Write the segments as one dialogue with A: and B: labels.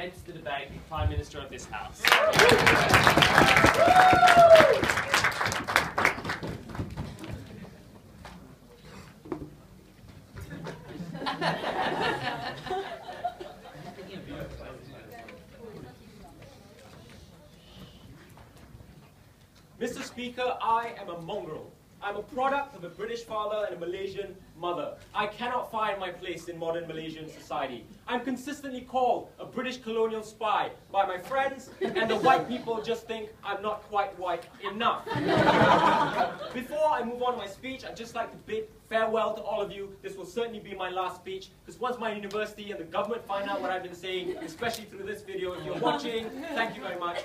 A: commence the debate, the Prime Minister of this House.
B: Mr. Speaker, I am a mongrel. I'm a product of a British father and a Malaysian mother. I cannot find my place in modern Malaysian society. I'm consistently called a British colonial spy by my friends, and the white people just think I'm not quite white enough. Before I move on to my speech, I'd just like to bid farewell to all of you. This will certainly be my last speech, because once my university and the government find out what I've been saying, especially through this video, if you're watching, thank you very much.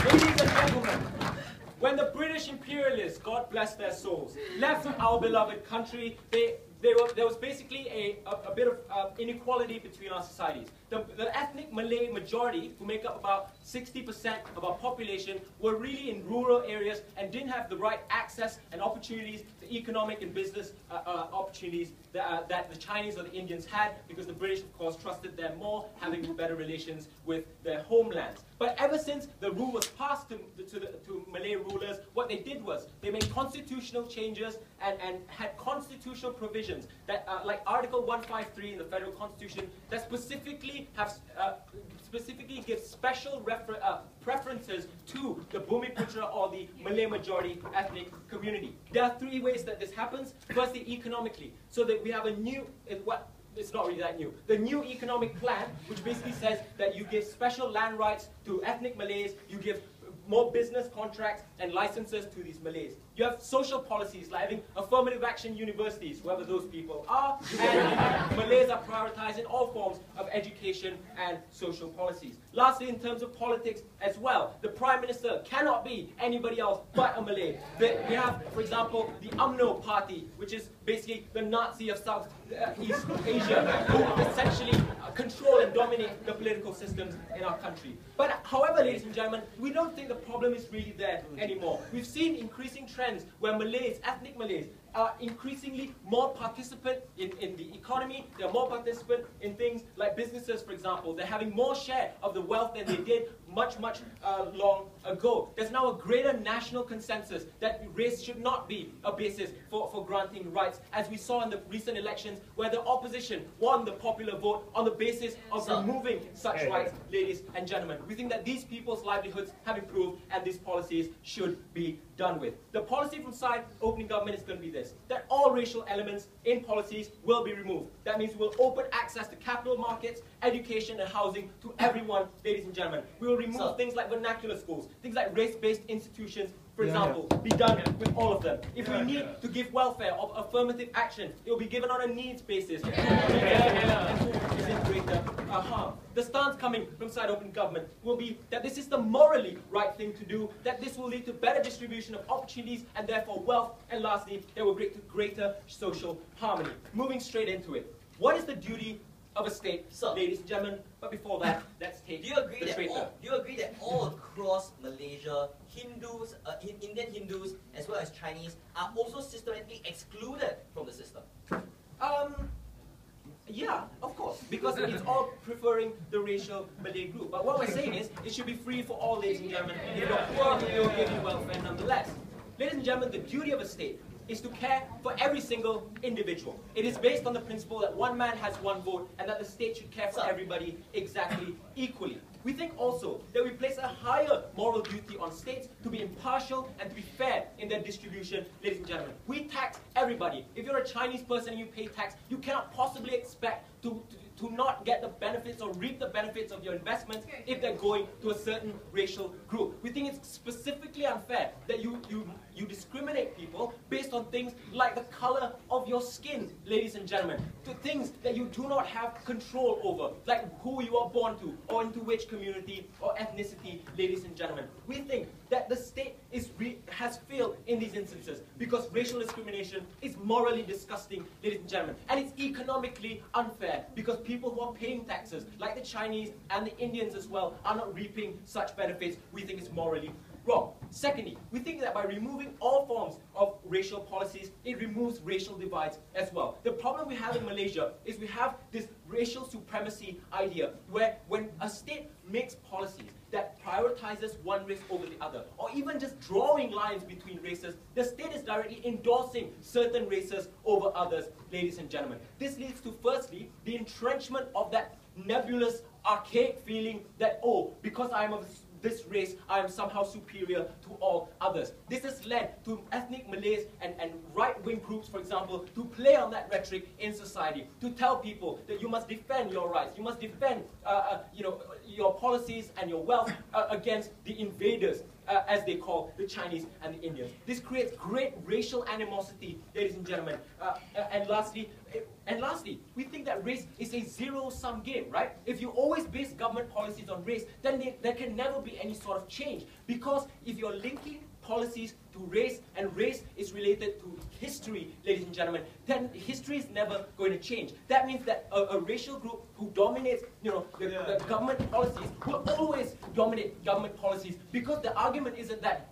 B: Ladies and gentlemen, when the British imperialists, God bless their souls, left our beloved country, there was basically a bit of inequality between our societies. The ethnic Malay majority, who make up about 60% of our population, were really in rural areas and didn't have the right access and opportunities, the economic and business opportunities that the Chinese or the Indians had, because the British, of course, trusted them more, having better relations with their homelands. But ever since the rule was passed to Malay rulers, what they did was they made constitutional changes and had constitutional provisions that, like Article 153 in the Federal Constitution, that specifically gives special preferences to the Bumiputra or the Malay majority ethnic community. There are three ways that this happens. Firstly, economically, so that we have a new, it's not really that new. The new economic plan, which basically says that you give special land rights to ethnic Malays, you give more business contracts and licenses to these Malays. You have social policies like having affirmative action universities, whoever those people are, and Malays are prioritized in all forms of education and social policies. Lastly, in terms of politics as well, the Prime Minister cannot be anybody else but a Malay. We have, for example, the UMNO party, which is basically the Nazi of Southeast Asia, who essentially control and dominate the political systems in our country. But however, ladies and gentlemen, we don't think the problem is really there anymore. We've seen increasing trends where Malays, ethnic Malays, are increasingly more participant in the economy. They're more participant in things like businesses, for example. They're having more share of the wealth than they did much long ago. There's now a greater national consensus that race should not be a basis for granting rights, as we saw in the recent elections where the opposition won the popular vote on the basis of removing such rights, ladies and gentlemen. We think that these people's livelihoods have improved and these policies should be done with. The policy from side opening government is going to be this, that all racial elements in policies will be removed. That means we'll open access to capital markets, education and housing to everyone, ladies and gentlemen. We will remove things like vernacular schools, things like race-based institutions, for example, be done with all of them. If we need to give welfare or affirmative action, it will be given on a needs basis. The stance coming from side open government will be that this is the morally right thing to do, that this will lead to better distribution of opportunities and therefore wealth, and lastly, it will lead to greater social harmony. Moving straight into it. What is the duty of a state, ladies and gentlemen? But before that, let's take
C: do you agree that all across Malaysia, Hindus, Indian Hindus, as well as Chinese, are also systematically excluded from the system?
B: Yeah, of course, because it's all preferring the racial Malay group. But what we're saying is, it should be free for all, ladies and gentlemen. If you're poor, it will give you welfare nonetheless. Ladies and gentlemen, the duty of a state is to care for every single individual. It is based on the principle that one man has one vote and that the state should care for everybody exactly equally. We think also that we place a higher moral duty on states to be impartial and to be fair in their distribution, ladies and gentlemen. We tax everybody. If you're a Chinese person and you pay tax, you cannot possibly expect to not get the benefits or reap the benefits of your investments if they're going to a certain racial group. We think it's specifically unfair that you discriminate people based on things like the color of your skin, ladies and gentlemen, to things that you do not have control over, like who you are born to or into which community or ethnicity, ladies and gentlemen. We think that the state has failed in these instances because racial discrimination is morally disgusting, ladies and gentlemen, and it's economically unfair because people who are paying taxes, like the Chinese and the Indians as well, are not reaping such benefits. We think it's morally wrong. Secondly, we think that by removing all forms of racial policies, it removes racial divides as well. The problem we have in Malaysia is we have this racial supremacy idea, where when a state makes policies that prioritizes one race over the other, or even just drawing lines between races, the state is directly endorsing certain races over others, ladies and gentlemen. This leads to, firstly, the entrenchment of that nebulous, archaic feeling that, oh, because I am of this race, I am somehow superior to all others. This has led to ethnic Malays and right-wing groups, for example, to play on that rhetoric in society, to tell people that you must defend your rights, you must defend your policies and your wealth against the invaders, as they call the Chinese and the Indians. This creates great racial animosity, ladies and gentlemen. And lastly, we think that race is a zero-sum game, right? If you always base government policies on race, then there can never be any sort of change. Because if you're linking policies to race, and race is related to history, ladies and gentlemen, then history is never going to change. That means that a racial group who dominates, the government policies will always dominate government policies, because the argument isn't that,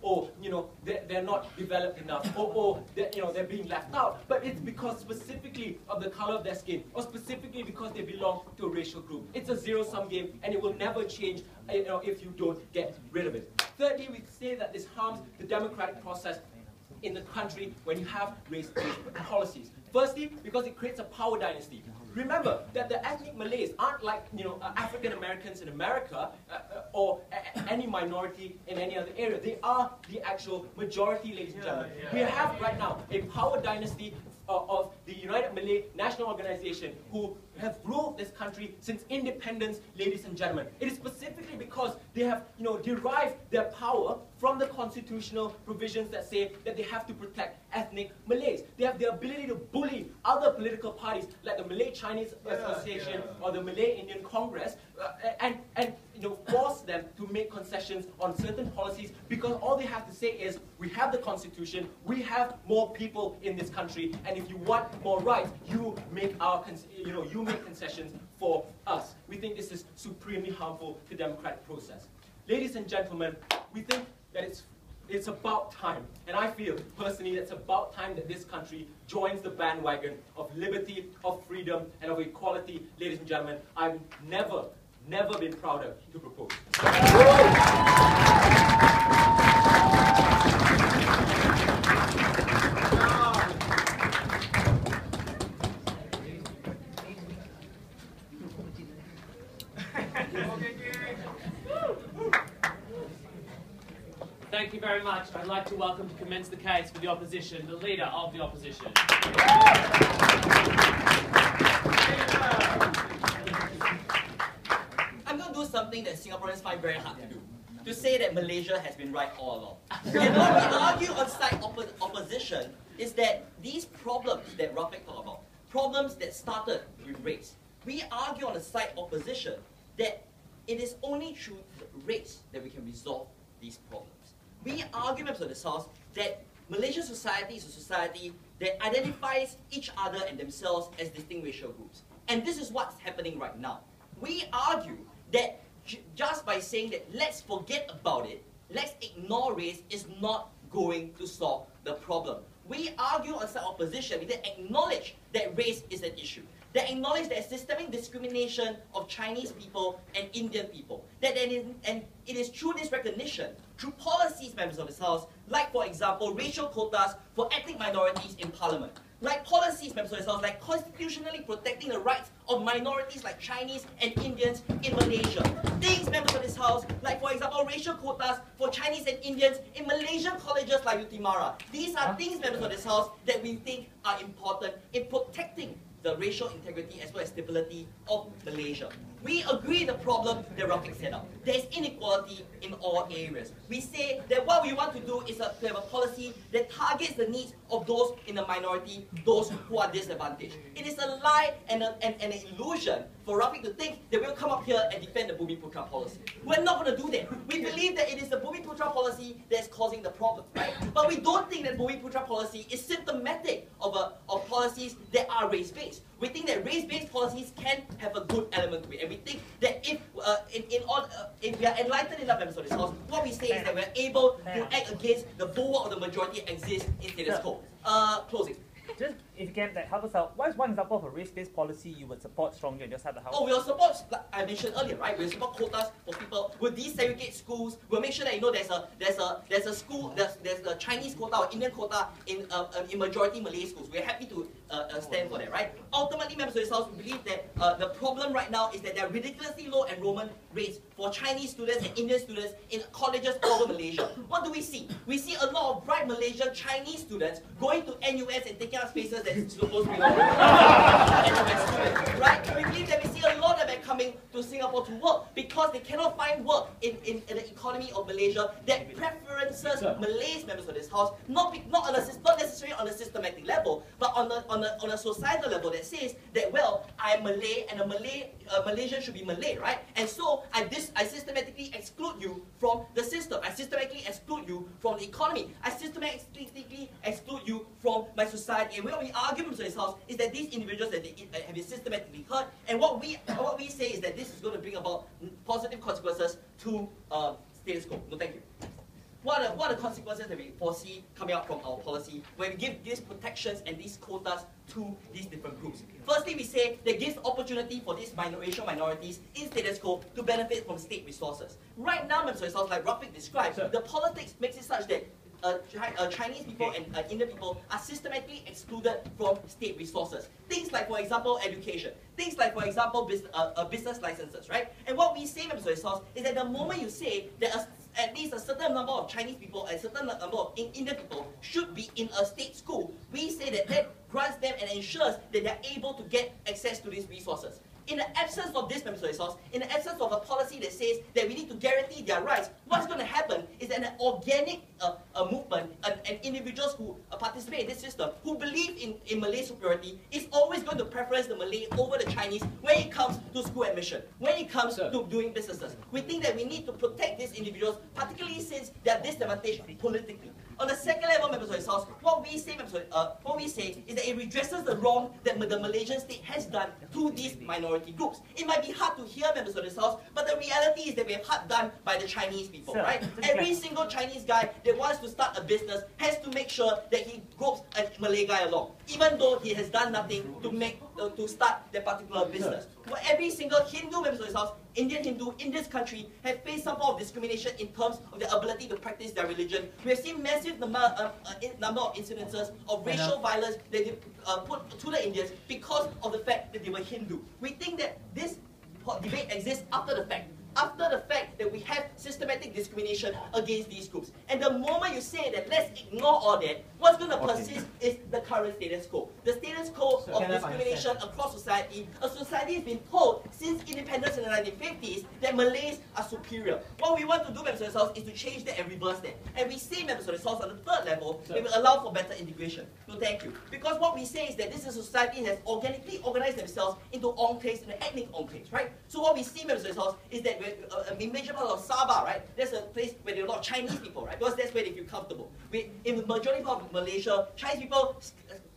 B: they're not developed enough, or they're being left out, but it's because specifically of the color of their skin, or specifically because they belong to a racial group. It's a zero-sum game, and it will never change, if you don't get rid of it. Thirdly, we say that this harms the democratic process in the country when you have race-based policies. Firstly, because it creates a power dynasty. Remember that the ethnic Malays aren't like African Americans in America or any minority in any other area. They are the actual majority, ladies and gentlemen. We have right now a power dynasty of the United Malay National Organization, who have ruled this country since independence, ladies and gentlemen. It is specifically because they have derived their power from the constitutional provisions that say that they have to protect ethnic Malays. They have the ability to bully other political parties like the Malay Chinese Association or the Malay Indian Congress and force them to make concessions on certain policies, because all they have to say is, we have the constitution, we have more people in this country, and if you want more rights, you make concessions for us. We think this is supremely harmful to the democratic process. Ladies and gentlemen, we think that it's about time, and I feel personally that it's about time that this country joins the bandwagon of liberty, of freedom, and of equality. Ladies and gentlemen, I've never been prouder to propose.
A: Thank you very much. I'd like to welcome to commence the case for the opposition, the leader of the opposition.
C: I'm going to do something that Singaporeans find very hard to do. To say that Malaysia has been right all along. And what we argue on side opposition is that these problems that Rafiq talked about, problems that started with race, we argue on the side opposition that it is only through race that we can resolve these problems. We argue, members of this House, that Malaysian society is a society that identifies each other and themselves as distinct racial groups. And this is what's happening right now. We argue that just by saying that let's forget about it, let's ignore race, is not going to solve the problem. We argue on side opposition, we then acknowledge that race is an issue. They acknowledge that systemic discrimination of Chinese people and Indian people. And it is through this recognition, through policies, members of this House, like, for example, racial quotas for ethnic minorities in Parliament. Like policies, members of this House, like constitutionally protecting the rights of minorities like Chinese and Indians in Malaysia. Things, members of this House, like, for example, racial quotas for Chinese and Indians in Malaysian colleges like Utimara. These are things, members of this House, that we think are important in protecting the racial integrity as well as stability of Malaysia. We agree the problem that Rafiq set up. There is inequality in all areas. We say that what we want to do is to have a policy that targets the needs of those in the minority, those who are disadvantaged. It is a lie and an illusion for Rafiq to think that we'll come up here and defend the Bumiputra policy. We're not going to do that. We believe that it is the Bumiputra policy that is causing the problem, right? But we don't think that Bumiputra policy is symptomatic of policies that are race-based. We think that race-based policies can have a good element to it, and we think that if we are enlightened enough, members of this House, what we say is that we're able to act against the bulwark of the majority exists in status quo. Closing.
D: Just if you can help us out, what is one example of a race-based policy you would support strongly in your side of the house?
C: Oh, we'll support, like I mentioned earlier, right? We'll support quotas for people. We'll desegregate schools. We'll make sure that there's a school, there's a Chinese quota or Indian quota in majority Malay schools. We're happy to stand for that, right? Ultimately, members of this house, we believe that the problem right now is that there are ridiculously low enrollment rates for Chinese students and Indian students in colleges all over Malaysia. What do we see? We see a lot of bright Malaysian Chinese students going to NUS and taking up spaces that's supposed to be NUS students, right? We believe that we see a lot of them coming to Singapore to work because they cannot find work in the economy of Malaysia that preferences Malays, members of this house, not necessarily on a systematic level, but on a societal level that says that, well, I'm Malay and Malaysian should be Malay, right? And so I systematically exclude you from the system. I systematically exclude you from the economy. I systematically exclude you from my society. And what we argue in this house is that these individuals that have been systematically hurt, and what we say is that this is going to bring about positive consequences to status quo. No, thank you. What are the consequences that we foresee coming out from our policy when we give these protections and these quotas to these different groups? Firstly, we say that gives opportunity for these racial minorities in status quo to benefit from state resources. Right now, members of this house, like Rafiq described, the politics makes it such that Chinese people and Indian people are systematically excluded from state resources. Things like, for example, education. Things like, for example, business licenses, right? And what we say, members of this house, is that the moment you say that at least a certain number of Chinese people and a certain number of Indian people should be in a state school, we say that that grants them and ensures that they're able to get access to these resources. In the absence of this, members of this house, in the absence of a policy that says that we need to guarantee their rights, what's going to happen is that an organic movement and individuals who participate in this system, who believe in Malay superiority, is always going to preference the Malay over the Chinese when it comes to school admission, when it comes to doing businesses. We think that we need to protect these individuals, particularly since they are disadvantaged politically. On the second level, members of this house, what we say is that it redresses the wrong that the Malaysian state has done to these minority groups. It might be hard to hear, members of this house, but the reality is that we have hard done by the Chinese people, right? Every single Chinese guy that wants to start a business has to make sure that he ropes a Malay guy along, even though he has done nothing to start that particular business. Well, every single Hindu, members of this house, Indian Hindu in this country have faced some form of discrimination in terms of their ability to practice their religion. We have seen massive number of incidences of racial violence that they put to the Indians because of the fact that they were Hindu. We think that this debate exists after the fact that we have systematic discrimination against these groups. And the moment you say that let's ignore all that, what's going to persist is the current status quo. The status quo of discrimination across society. A society has been told since independence in the 1950s that Malays are superior. What we want to do, members of this house, is to change that and reverse that. And we say, members of this house, on the third level, we will allow for better integration. No, thank you. Because what we say is that this is a society that has organically organized themselves into enclaves and ethnic enclaves, right? So what we see, members of this house, is that a major part of Sabah, right? There's a place where there are a lot of Chinese people, right? Because that's where they feel comfortable. In the majority part of Malaysia, Chinese people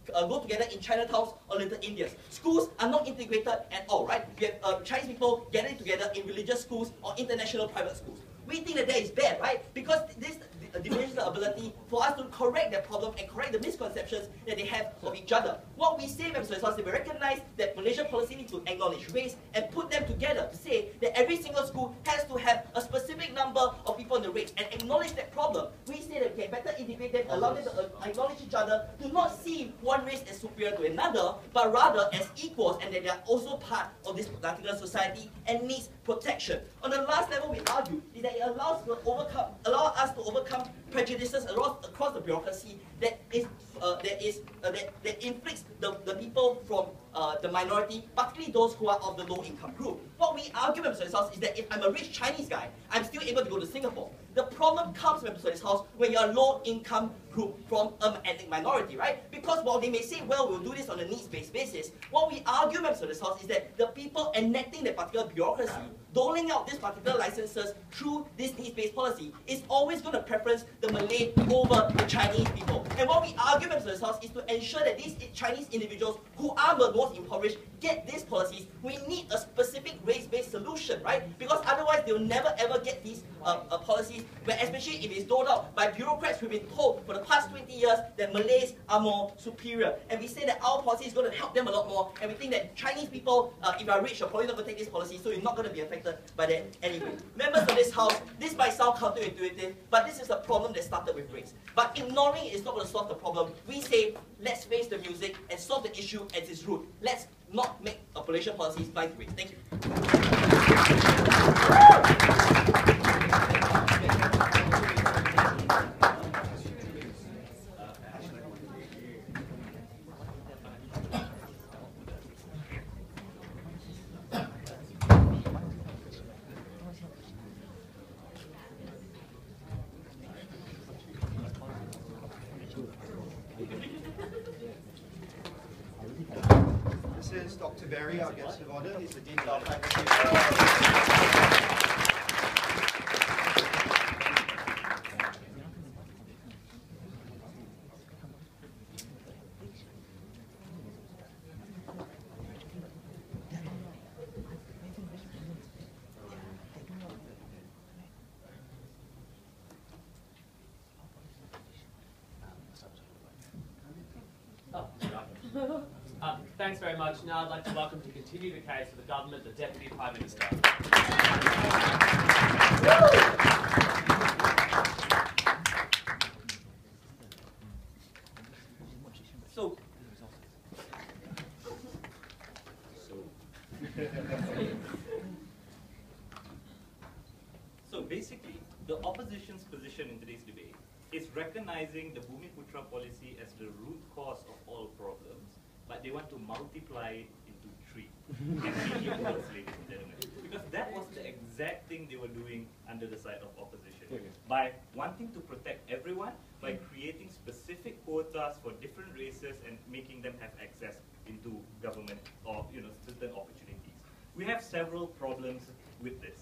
C: go together in Chinatowns or Little Indias. Schools are not integrated at all, right? We have Chinese people gathering together in religious schools or international private schools. We think that is bad, right? Because this diminishes the ability for us to correct that problem and correct the misconceptions that they have of each other. What we say, members of this house, is we recognize that Malaysian policy needs to acknowledge race and put them together to say that every single school has to have a specific number of people in the race and acknowledge that problem. We say that we can better integrate them, allow them to acknowledge each other, to not see one race as superior to another, but rather as equals, and that they are also part of this particular society and needs protection. On the last level, we argue is that it allows us to overcome prejudices across the bureaucracy that inflicts the people from the minority, particularly those who are of the low-income group. What we argue, members of this house, is that if I'm a rich Chinese guy, I'm still able to go to Singapore. The problem comes, members of this house, when you're a low-income group from an ethnic minority, right? Because while they may say, well, we'll do this on a needs-based basis, what we argue, members of this house, is that the people enacting that particular bureaucracy, doling out these particular licenses through this needs-based policy, is always going to preference the Malay over the Chinese people. And what we argue, members of this house, is to ensure that these Chinese individuals who are the most impoverished get these policies. We need a specific race-based solution, right? Because otherwise they'll never ever get these policies, where especially if it's doled out by bureaucrats who've been told for the past 20 years that Malays are more superior. And we say that our policy is going to help them a lot more, and we think that Chinese people, if you are rich, are probably not going to take this policy, so you're not going to be affected by that anyway. Members of this House, this might sound counterintuitive, but this is a problem that started with race. But ignoring it is not going to solve the problem. We say, let's face the music and solve the issue at its root. Let's not make a Malaysian policies by the race. Thank you.
E: This is Dr. Berry, our guest of honor. He's the Dean of our faculty.
A: Thanks very much. Now I'd like to welcome to continue the case for the government, the Deputy Prime Minister.
F: So basically, the opposition's position in today's debate is recognizing the Bumiputra policy as the root cause of all problems, but they want to multiply it into 3 and make it worse, ladies and gentlemen. Because that was the exact thing they were doing under the side of opposition. By wanting to protect everyone, by creating specific quotas for different races and making them have access into government or certain opportunities. We have several problems with this.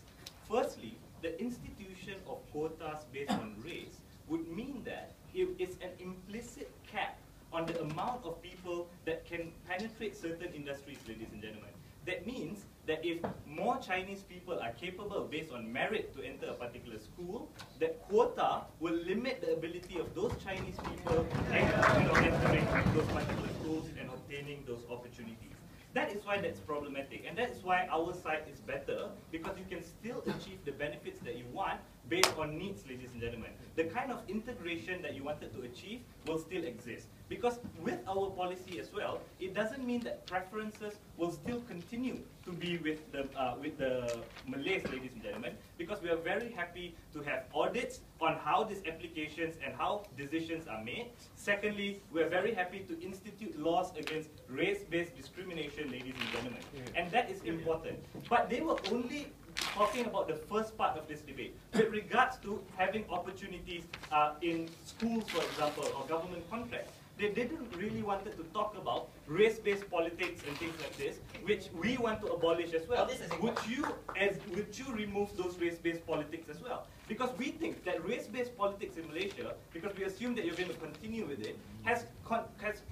F: Firstly, the institution of quotas based on race would mean that it's an implicit cap on the amount of people that can penetrate certain industries, ladies and gentlemen. That means that if more Chinese people are capable based on merit to enter a particular school, that quota will limit the ability of those Chinese people entering those particular schools and obtaining those opportunities. That is why that's problematic, and that is why our side is better, because you can still achieve the benefits that you want based on needs, ladies and gentlemen. The kind of integration that you wanted to achieve will still exist. Because with our policy as well, it doesn't mean that preferences will still continue to be with the Malays, ladies and gentlemen, because we are very happy to have audits on how these applications and how decisions are made. Secondly, we are very happy to institute laws against race-based discrimination, ladies and gentlemen. And that is important. But they were only talking about the first part of this debate with regards to having opportunities in schools, for example, or government contracts. They didn't really want to talk about race-based politics and things like this, which we want to abolish as well. Would you remove those race-based politics as well? Because we think that race-based politics in Malaysia, because we assume that you're going to continue with it, has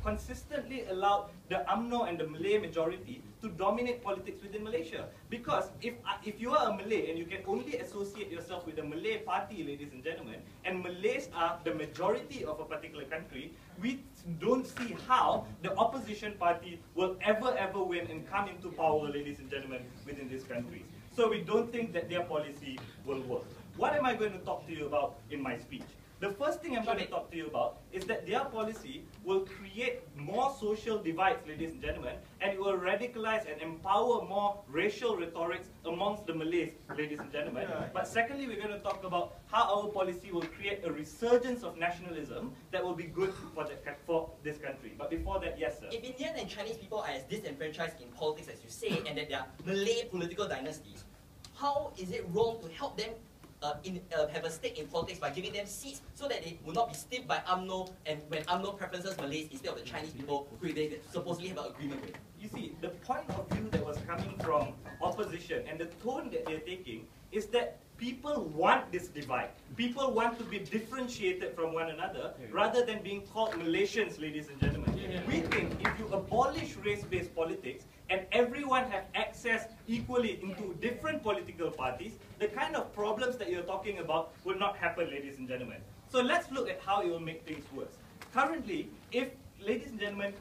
F: consistently allowed the UMNO and the Malay majority to dominate politics within Malaysia. Because if you are a Malay and you can only associate yourself with the Malay party, ladies and gentlemen, and Malays are the majority of a particular country, we don't see how the opposition party will ever win and come into power, ladies and gentlemen, within this country. So we don't think that their policy will work. What am I going to talk to you about in my speech? The first thing I'm going to talk to you about is that their policy will create more social divides, ladies and gentlemen, and it will radicalize and empower more racial rhetorics amongst the Malays, ladies and gentlemen. But secondly, we're going to talk about how our policy will create a resurgence of nationalism that will be good for this country. But before that, yes, sir.
C: If Indian and Chinese people are as disenfranchised in politics as you say, and that they are Malay political dynasties, how is it wrong to help them have a stake in politics by giving them seats so that they will not be stiffed by UMNO and when UMNO preferences Malays instead of the Chinese people who they supposedly have an agreement with?
F: You see, the point of view that was coming from opposition and the tone that they're taking is that people want this divide. People want to be differentiated from one another rather than being called Malaysians, ladies and gentlemen. We think if you abolish race-based politics, and everyone have access equally into different political parties, the kind of problems that you're talking about will not happen, ladies and gentlemen. So let's look at how it will make things worse. Currently, if, ladies and gentlemen,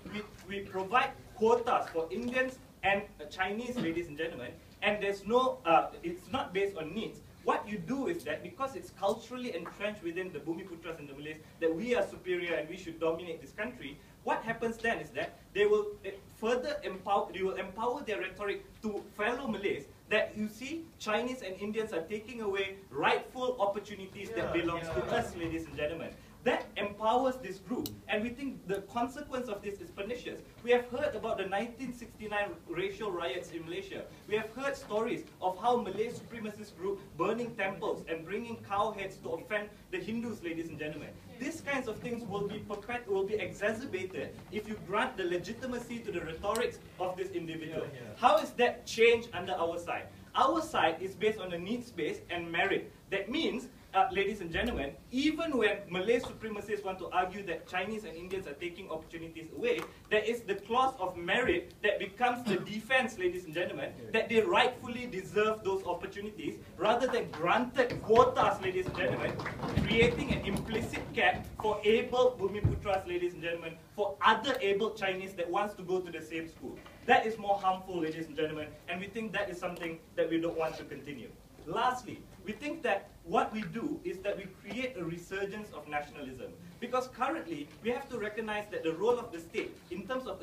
F: we provide quotas for Indians and Chinese, ladies and gentlemen, and there's no, it's not based on needs. What you do is that because it's culturally entrenched within the Bumiputras and the Malays that we are superior and we should dominate this country, what happens then is that they will further empower their rhetoric to fellow Malays that you see Chinese and Indians are taking away rightful opportunities that belongs to us, ladies and gentlemen. That empowers this group, and we think the consequence of this is pernicious. We have heard about the 1969 racial riots in Malaysia. We have heard stories of how Malay supremacist group burning temples and bringing cow heads to offend the Hindus, ladies and gentlemen. These kinds of things will be exacerbated if you grant the legitimacy to the rhetorics of this individual. How is that changed under our side? Our side is based on a needs-based and merit. That means, ladies and gentlemen, even when Malay supremacists want to argue that Chinese and Indians are taking opportunities away, there is the clause of merit that becomes the defense, ladies and gentlemen, that they rightfully deserve those opportunities rather than granted quotas, ladies and gentlemen, creating an implicit cap for able Bumiputras, ladies and gentlemen, for other able Chinese that wants to go to the same school. That is more harmful, ladies and gentlemen, and we think that is something that we don't want to continue. Lastly, we think that what we do is that we create a resurgence of nationalism. Because currently, we have to recognize that the role of the state, in terms of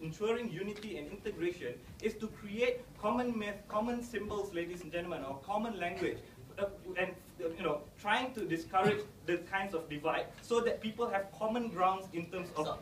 F: ensuring unity and integration, is to create common symbols, ladies and gentlemen, or common language, and trying to discourage the kinds of divide, so that people have common grounds in terms of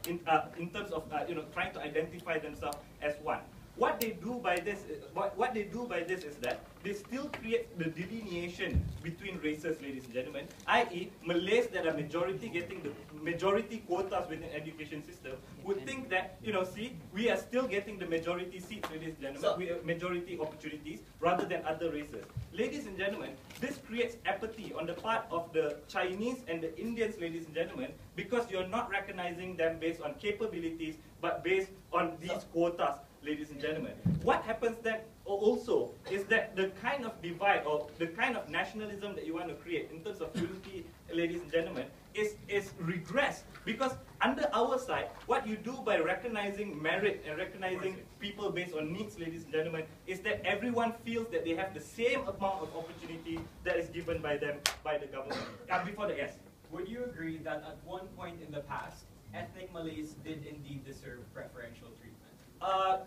F: trying to identify themselves as one. What they do by this, is that they still create the delineation between races, ladies and gentlemen, i.e. Malays that are majority getting the majority quotas within the education system would think that, see, we are still getting the majority seats, ladies and gentlemen, we have majority opportunities rather than other races. Ladies and gentlemen, this creates apathy on the part of the Chinese and the Indians, ladies and gentlemen, because you're not recognizing them based on capabilities, but based on these quotas, ladies and gentlemen. What happens then also is that the kind of divide or the kind of nationalism that you want to create in terms of unity, ladies and gentlemen, is regress. Because under our side, what you do by recognizing merit and recognizing people based on needs, ladies and gentlemen, is that everyone feels that they have the same amount of opportunity that is given by them, by the government. Before the S.
B: Would you agree that at one point in the past, ethnic Malays did indeed deserve preferential treatment?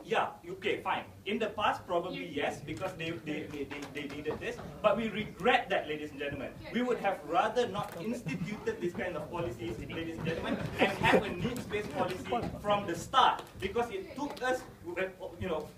F: Yeah, okay, fine. In the past, probably yes, because they needed this. But we regret that, ladies and gentlemen. We would have rather not instituted this kind of policies, ladies and gentlemen, and have a needs-based policy from the start. Because it took us,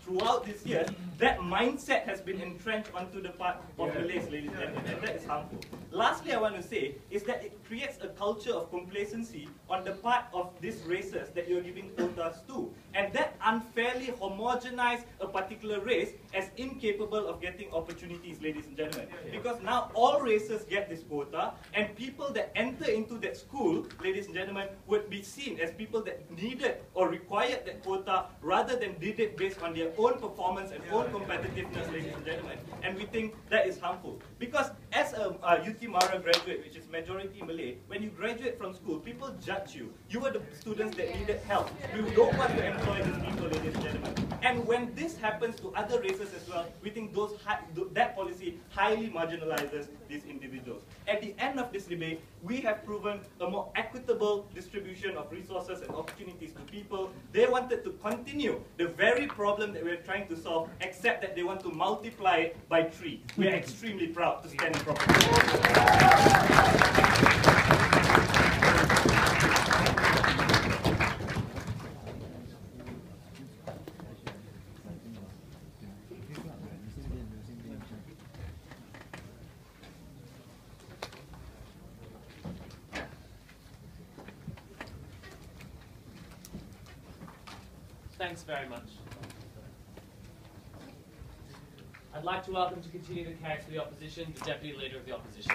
F: throughout this year, that mindset has been entrenched onto the part of Malays, ladies and gentlemen, and that is harmful. Lastly, I want to say is that it creates a culture of complacency on the part of these races that you're giving quotas to. And that unfairly homogenize a particular race as incapable of getting opportunities, ladies and gentlemen. Because now all races get this quota, and people that enter into that school, ladies and gentlemen, would be seen as people that needed or required that quota rather than did it based on their own performance and own competitiveness, ladies and gentlemen. And we think that is harmful. Because as a UT Mara graduate, which is majority Malay, when you graduate from school, people judge you. You were the students that needed help. We don't want to employ these people, ladies and gentlemen. And when this happens to other races as well, we think that policy highly marginalizes these individuals. At the end of this debate, we have proven a more equitable distribution of resources and opportunities to people. They wanted to continue the very problem that we're trying to solve, except that they want to multiply it by 3. We are extremely proud to stand in front of
A: Thanks very much. I'd like to welcome to continue the case for the opposition, the Deputy Leader of the Opposition.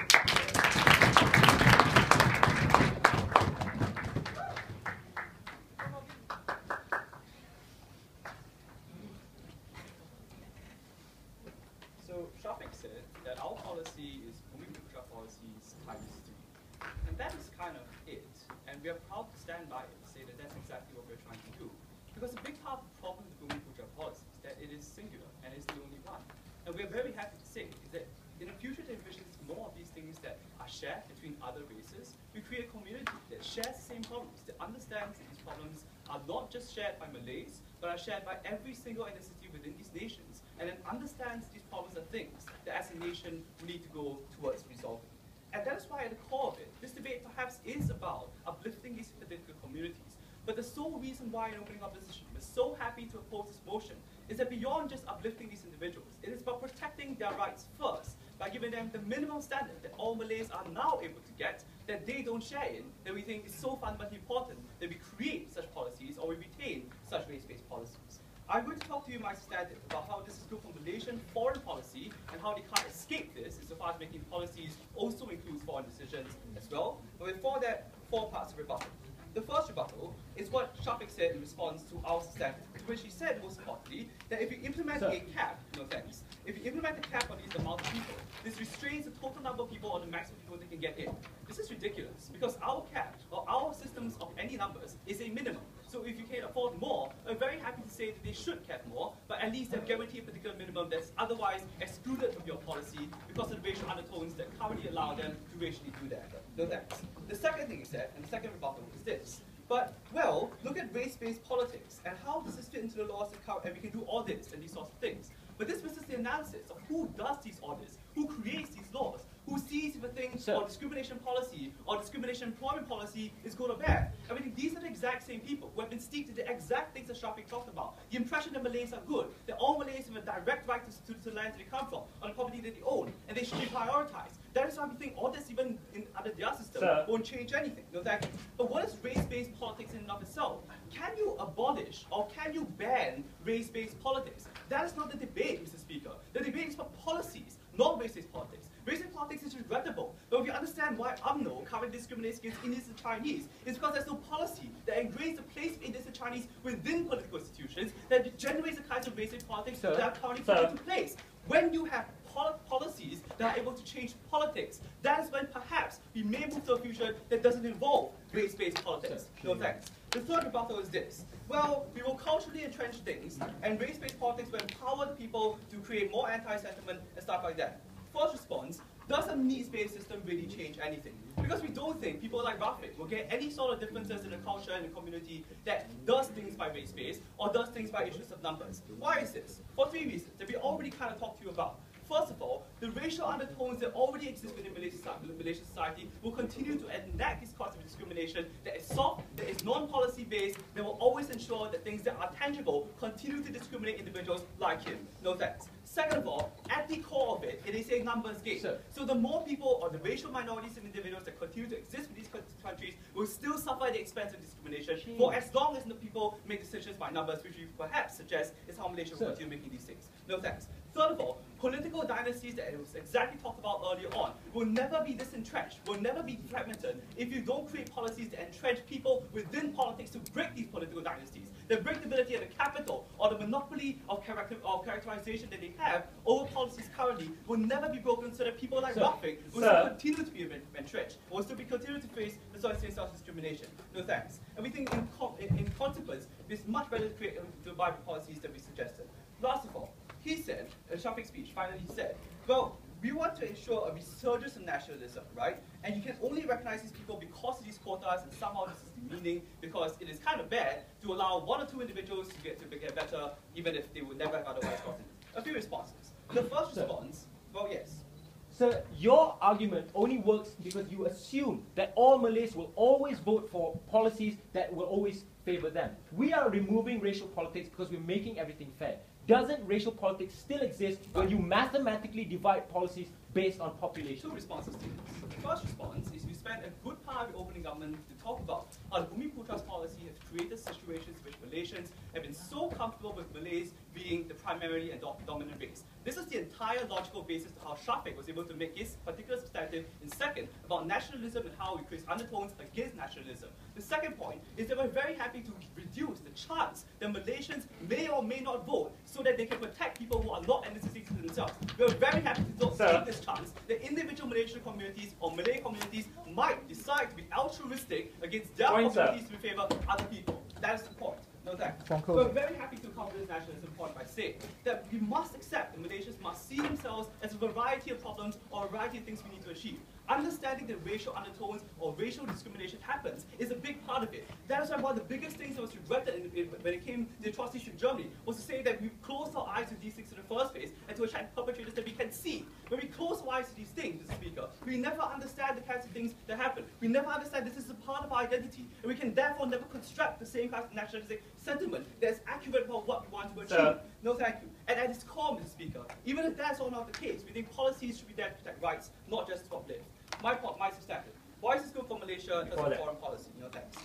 G: Shafiq said that our policy is Bumi Putra policies ×3. And that is kind of it. And we are proud to stand by it and say that that's exactly what we're trying to do. Because a big part of the problem with Bumi Putra policy is that it is singular and it's the only one. And we're very happy to say is that in the future to envision more of these things that are shared between other races, we create a community that shares the same problems, that understands that these problems are not just shared by Malays, but are shared by every single ethnicity within these nations, and then understands these problems are things that as a nation we need to go towards resolving. And that is why at the core of it, this debate perhaps is about uplifting these political communities. But the sole reason why in opening opposition we're so happy to oppose this motion is that beyond just uplifting these individuals, it is about protecting their rights first by giving them the minimum standard that all Malays are now able to get that they don't share in, that we think is so fundamentally important that we create such policies or we retain such race-based policies. I'm going to talk to you, my substantive, about how this is good for Malaysian foreign policy and how they can't escape this insofar as making policies also includes foreign decisions as well. But before that, 4 parts of rebuttal. The first rebuttal is what Shafiq said in response to our substantive, which he said most importantly that if you implement a cap, no thanks, if you implement a cap on these amount of people, this restrains the total number of people or the maximum people they can get in. This is ridiculous because our cap or our systems of any numbers is a minimum. So if you can afford more, I'm very happy to say that they should cap more, but at least they guarantee a particular minimum that's otherwise excluded from your policy because of the racial undertones that currently allow them to racially do that. No thanks. The second thing is that, and the second rebuttal is this. But, well, look at race-based politics and how does this fit into the laws and we can do audits and these sorts of things. But this misses the analysis of who does these audits, who creates these laws, who sees if a thing or discrimination policy or discrimination employment policy is good or bad. I mean, these are the exact same people who have been steeped in the exact things that Shafiq talked about. The impression that Malays are good, that all Malays have a direct right to the lands they come from, on the property that they own, and they should be prioritized. That is why we think audits even under their system won't change anything. No, thank you. But what is race-based politics in and of itself? Can you abolish or can you ban race-based politics? That is not the debate, Mr. Speaker. The debate is for policies, not race-based politics. Race-based politics is regrettable, but if you understand why UMNO currently discriminates against Indians and Chinese, it's because there's no policy that engraves the place of Indians and Chinese within political institutions that generates the kinds of race-based politics that are currently put into place. When you have policies that are able to change politics, that is when perhaps we may move to a future that doesn't involve race-based politics. No thanks. The third rebuttal is this. Well, we will culturally entrench things, and race-based politics will empower the people to create more anti-sentiment and stuff like that. First response, does a needs-based system really change anything? Because we don't think people like Rafiq will get any sort of differences in the culture and the community that does things by race-based or does things by issues of numbers. Why is this? For 3 reasons that we already kind of talked to you about. First of all, the racial undertones that already exist within Malaysian society will continue to enact these kinds of discrimination that is soft, that is non-policy based, that will always ensure that things that are tangible continue to discriminate individuals like him. No thanks. Second of all, at the core of it, it is a numbers game. So the more people or the racial minorities and individuals that continue to exist in these countries will still suffer at the expense of discrimination for as long as the people make decisions by numbers, which we perhaps suggest is how Malaysia will continue making these things. No thanks. Third of all, political dynasties that it was exactly talked about earlier on will never be disentrenched, will never be fragmented if you don't create policies that entrench people within politics to break these political dynasties, that break the ability of the capital or the monopoly of characterization that they have over policies currently will never be broken so that people like Rafiq will still continue to be entrenched, will still be continue to face the sort of self-discrimination. No thanks. And we think in consequence, it's much better to create the vibrant policies that we suggested. Last of all, he said, in Shafiq's speech, finally he said, well, we want to ensure a resurgence of nationalism, right? And you can only recognize these people because of these quotas, and somehow this is demeaning because it is kind of bad to allow 1 or 2 individuals to get better, even if they would never have otherwise gotten it. A few responses. The first response, well, yes.
H: So your argument only works because you assume that all Malays will always vote for policies that will always favor them. We are removing racial politics because we're making everything fair. Doesn't racial politics still exist when you mathematically divide policies based on population? 2 responses to this. The first response is we spent a good part of the opening government to talk about how the Bumi Putra's policy has created situations in which Malaysians have been so comfortable with Malays being the primarily and dominant race. This is the entire logical basis to how Shafiq was able to make his particular substantive in second about nationalism and how it creates undertones against nationalism. The second point is that we're very happy to reduce the chance that Malaysians may or may not vote so that they can protect people who are not ethnic citizens
G: themselves. We are very happy to take this chance that individual Malaysian communities or Malay communities might decide to be altruistic against their communities to favor other people. That is the point. No thanks. We're very happy to cover this nationalism point by saying that we must accept that Malaysians must see themselves as a variety of problems or a variety of things we need to achieve. Understanding that racial undertones or racial discrimination happens is a big part of it. That is why one of the biggest things that was regretted when it came to the atrocities in Germany was to say that we closed our eyes to these things in the first place and to attract perpetrators that we can see. When we close our eyes to these things, Mr. Speaker, we never understand the kinds of things that happen. We never understand this is a part of our identity, and we can therefore never construct the same kind of nationalistic sentiment that is accurate about what we want to achieve. No, thank you. And at its core, Mr. Speaker, even if that's all not the case, we think policies should be there to protect rights, not just to uplift. My substantive. Why is this good for Malaysia in terms of foreign policy? No thanks.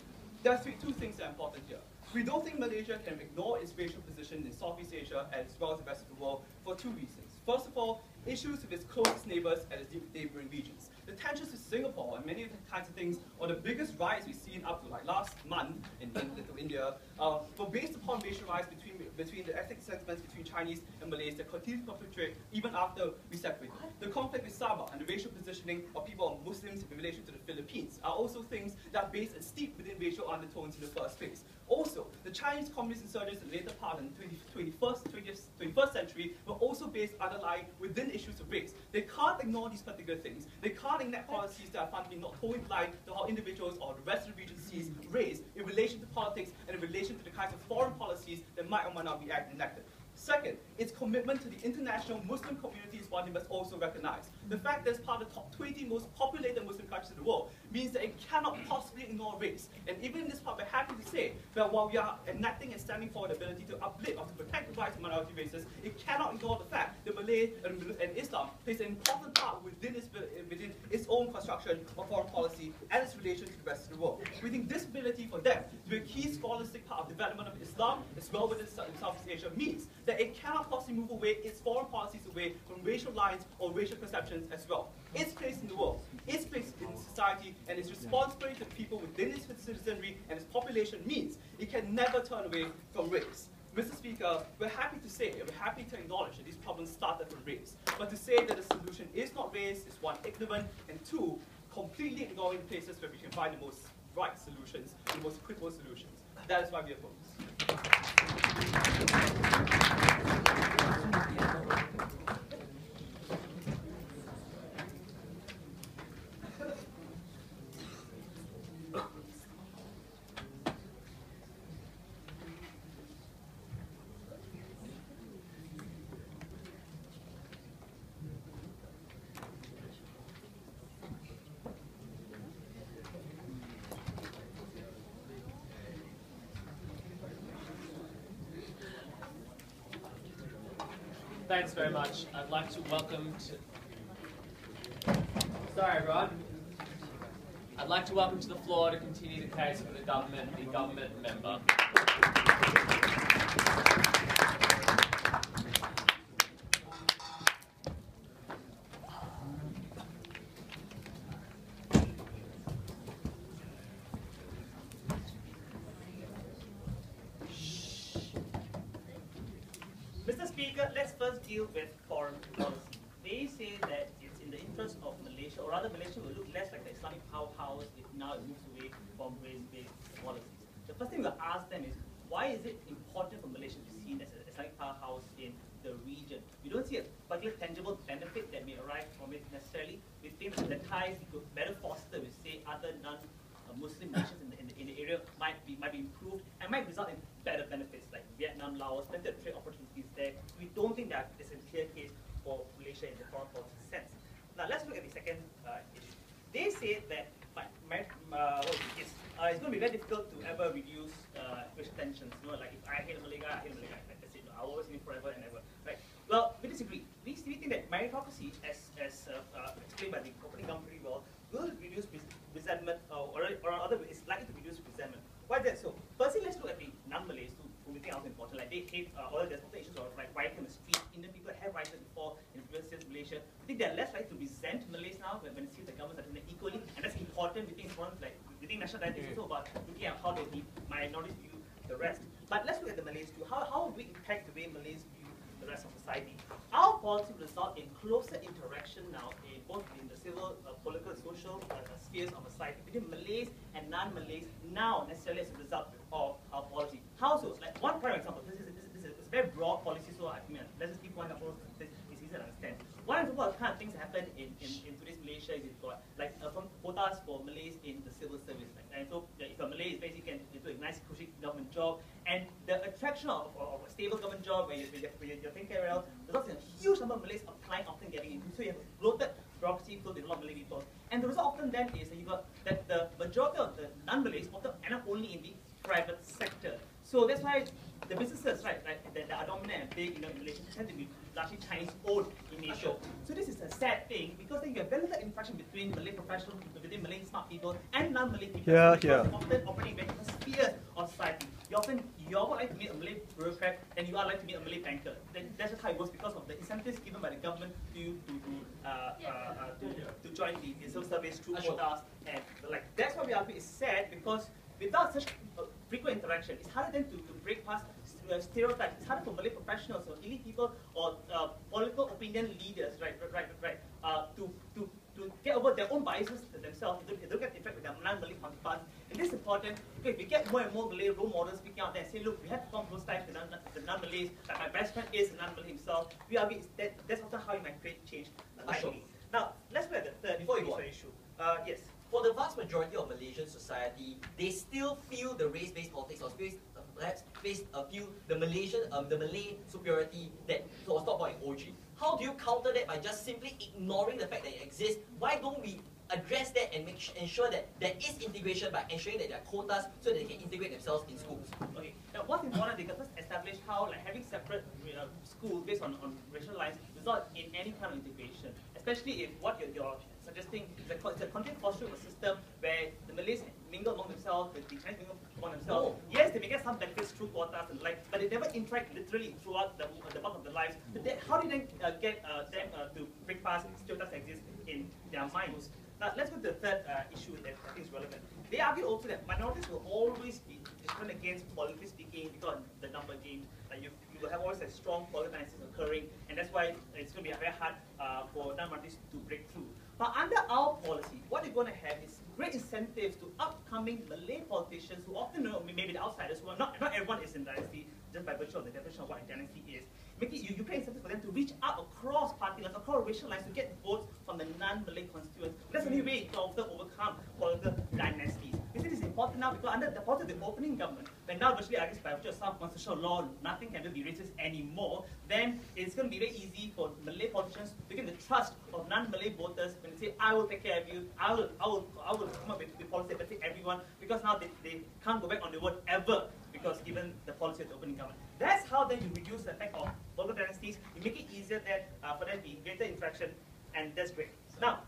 G: There are two things that are important here. We don't think Malaysia can ignore its racial position in Southeast Asia as well as the rest of the world for two reasons. First of all, issues with its closest neighbors and its neighboring regions. The tensions with Singapore and many of the kinds of things, or the biggest riots we've seen up to like last month in India, were based upon racial riots between the ethnic sentiments between Chinese and Malays that continue to perpetrate even after we separated. The conflict with Sabah and the racial positioning of people or Muslims in relation to the Philippines are also things that are based and steeped within racial undertones in the first place. Also, the Chinese communist insurgents in the later part of the 21st century were also based underlying within issues of race. They can't ignore these particular things. They can't enact policies that are fundamentally not totally blind to how individuals or the rest of the region sees race in relation to politics and in relation to the kinds of foreign policies that might or might not be enacted. Second, its commitment to the international Muslim community is one we must also recognize. The fact that it's part of the top 20 most populated Muslim countries in the world means that it cannot possibly ignore race. And even in this part, we're happy to say that while we are enacting and standing for the ability to uplift or to protect the rights of minority races, it cannot ignore the fact that Malay and Islam plays an important part within its own construction of foreign policy and its relation to the rest of the world. We think this ability for them to be a key scholastic part of development of Islam as well within Southeast Asia means that it cannot possibly move away its foreign policies away from racial lines or racial perceptions as well. Its place in the world, its place in society, and its responsibility to people within its citizenry and its population means it can never turn away from race. Mr. Speaker, we're happy to say, we're happy to acknowledge that these problems started from race. But to say that the solution is not race is one, ignorant, and two, completely ignoring places where we can find the most right solutions, the most equitable solutions. That is why we oppose.
A: Thanks very much. I'd like to welcome Sorry, everyone. I'd like to welcome to the floor to continue the case for the government member.
I: Mr. Speaker, let's first deal with foreign policy. They say that it's in the interest of Malaysia, or rather Malaysia will look less like the Islamic powerhouse if now it moves away from race-based policies. The first thing we'll ask them is, why is it important for Malaysia to be seen as an Islamic powerhouse in the region? We don't see a particular tangible benefit that may arise from it necessarily. We think that the ties we could better foster with, say, other non-Muslim nations in the area might be improved and might result in better benefits like Vietnam, Laos, plenty of trade opportunities there. We don't think that is a clear case for Malaysia in the foreign policy sense. Now let's look at the second issue. They say that it's going to be very difficult to ever reduce racial tensions. You know, like if I hate a Malay guy, I hate a Malay guy. Like, that's it. I'll always live forever and ever. Right? Well, we disagree. We think that meritocracy, as explained by the opening government pretty well, will reduce resentment, or other way, it's likely to reduce resentment. Why is that so? Firstly, let's look at the non-Malays who we think are also important. Like they hate, or there's also issues of like rioting on the street. Indian people have rioted before in previous Malaysia. We think they're less likely to resent Malays now when it sees the governments are doing it equally, and that's important. We think it's one like we think national identity is also about looking at how the minorities view the rest. But let's look at the Malays too. How would we impact the way Malays view the rest of society. Our policy will result in closer interaction now, both in the civil, political, and social spheres of society between Malays and non-Malays now necessarily as a result of our policy. Households, like one prime example, this is a very broad policy, so I mean, let's just give one example, it's easy to understand. One example of the kind of things that happen in today's Malaysia is you've got like from quotas for Malays in the civil service. Right? And so if a Malay is basically into a nice cushy government job, and the attraction of a stable government job where you're taking care of, results in a huge number of Malays applying, often getting into. So you have bloated bureaucracy filled with a lot of Malay people. And the result often then is that you got that the majority of the non-Malays often end up only in the private sector. So that's why the businesses, right, that are dominant and big in Malaysia tend to be largely Chinese-owned in nature. So this is a sad thing because then you have very little interaction between Malay professionals, between Malay smart people and non-Malay people. They're often operating in different spheres of society. You're more likely to meet a Malay bureaucrat than you are likely to meet a Malay banker. That's just how it works because of the incentives given by the government to join the civil service through quotas and the like. That's why we argue it's sad because without such frequent interaction, it's harder then to break past stereotypes. It's harder for Malay professionals or elite people or political opinion leaders, to get over their own biases themselves. They don't get interact with their non-Malay counterparts. And this is important because if we get more and more Malay role models speaking out there and say, look, we have to form those types with the non-Malays. Like my best friend is a non-Malay himself. We argue that's often how you might create change. Now, let's look at the third issue. Yes.
C: For the vast majority of Malaysian society, they still feel the race-based politics, or perhaps feel the Malay superiority that was talked about in OG. How do you counter that by just simply ignoring the fact that it exists? Why don't we address that and ensure that there is integration by ensuring that there are quotas so that they can integrate themselves in schools?
I: Okay. Now, what's important, they can first establish how having separate schools based on racial lines result in any kind of integration, especially if what you're suggesting is a content fostering a system where the Malays mingle among themselves, the Chinese mingle among themselves. No. Yes, they may get some benefits through quotas and the like, but they never interact literally throughout the bulk of their lives. So how do you then get them to break past stereotypes that exist in their minds? Now, let's go to the third issue that I think is relevant. They argue also that minorities will always be discriminated against, politically speaking, because of the number game. You will have always a strong political analysis occurring, and that's why it's going to be very hard for non-minorities to break through. But under our policy, what you're going to have is great incentives to upcoming Malay politicians who often know maybe the outsiders, who are not everyone is in dynasty, just by virtue of the definition of what a dynasty is. You create incentives for them to reach out across party lines, across racial lines to get votes from the non-Malay constituents. That's the only way you can overcome political dynasties. This is important now because under the policy of the opening government, when now virtually, I guess by virtue of some constitutional law, nothing can be racist anymore, then it's going to be very easy for Malay politicians to gain the trust of non-Malay voters when they say, I will take care of you, I will come up with policy that benefit everyone, because now they can't go back on the vote ever, because given the policy of the opening government. That's how then you reduce the effect of political dynasties. You make it easier that for there to be greater interaction, and that's great. Now,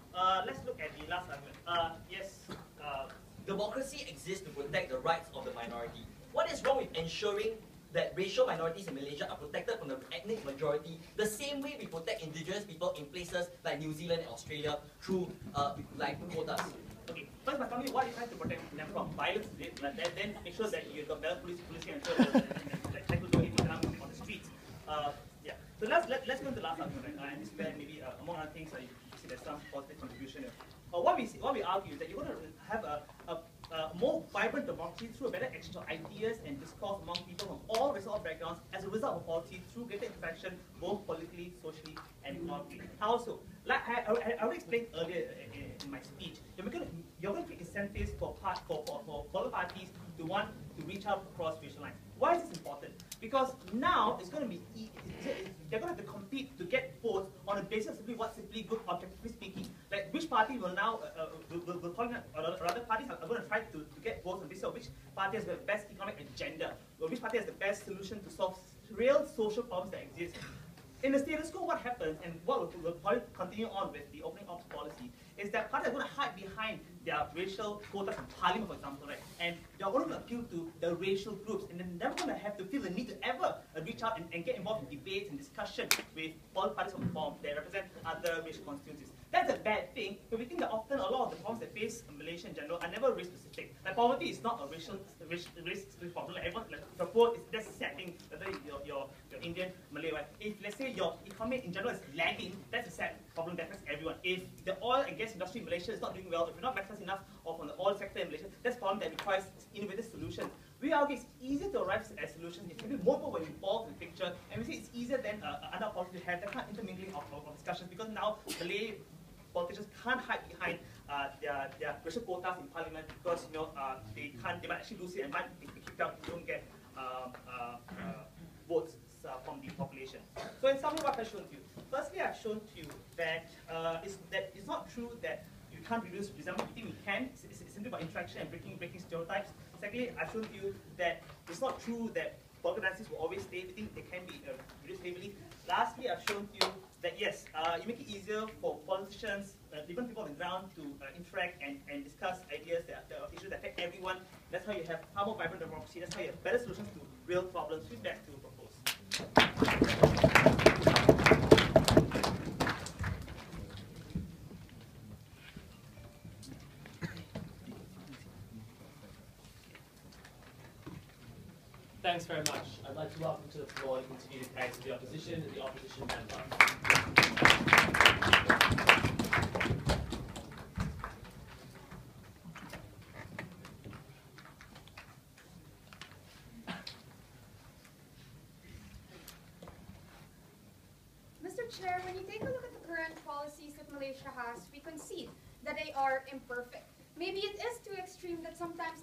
I: let's look at the last argument. Yes.
C: Democracy exists to protect the rights of the minority. What is wrong with ensuring that racial minorities in Malaysia are protected from the ethnic majority the same way we protect indigenous people in places like New Zealand and Australia through like quotas?
I: Okay, first, my family, what are you trying to protect them from? Violence, then make sure that you've got better policing and ensure that people don't get economic on the streets. Yeah. So let's go into the last argument, and this is where maybe among other things, you see there's some positive contribution here. What we argue is that you're going to have a more vibrant democracy through a better exchange of ideas and discourse among people from all racial backgrounds as a result of policy through greater interaction, both politically, socially, and economically. Also, like I already explained earlier in my speech, you're going to create incentives for political parties to want to reach out across racial lines. Why is this important? Because now it's going to be they're going to have to compete to get votes on a basis of simply what's simply good, objectively speaking. Like which party will now will call or other parties are going to try to get votes on this, or which party has the best economic agenda, or which party has the best solution to solve real social problems that exist. In the status quo, what happens, and what will probably continue on with the opening ops policy, is that parties are going to hide behind their racial quotas in parliament, for example, right? And they're going to appeal to the racial groups, and they're never going to have to feel the need to ever reach out and get involved in debates and discussion with all parties of the form that represent other racial constituencies. That's a bad thing, but we think that often a lot of the problems that face Malaysia in general are never race specific. Like poverty is not a race problem. Like everyone, like the poor is that's a sad thing. Whether you're Indian, Malay, right? If let's say your economy in general is lagging, that's a sad problem that affects everyone. If the oil and gas industry in Malaysia is not doing well, if you're not backless enough on the oil sector in Malaysia, that's a problem that requires innovative solutions. We argue it's easier to arrive at solutions if maybe more people were involved in the picture, and we say it's easier than other policy to have that kind of intermingling of discussions, because now Malay politicians can't hide behind their racial quotas in parliament, because they might actually lose it and might be kicked out if they don't get votes from the population. So in summary, what I've shown to you. Firstly, I've shown to you that it's not true that you can't reduce resentment. We think we can. It's simply about interaction and breaking stereotypes. Secondly, I've shown to you that it's not true that political dynasties will always stay. We think they can be reduced heavily. Lastly, I've shown to you that yes, you make it easier for politicians, different people on the ground to interact and discuss ideas that are issues that affect everyone. That's how you have far more vibrant democracy. That's how you have better solutions to real problems. Feedback to propose.
A: Thanks very much. I'd like to welcome to the floor to continue the case of the opposition and the opposition member.
J: Mr. Chair, when you take a look at the current policies that Malaysia has, we concede that they are imperfect. Maybe it is too extreme that sometimes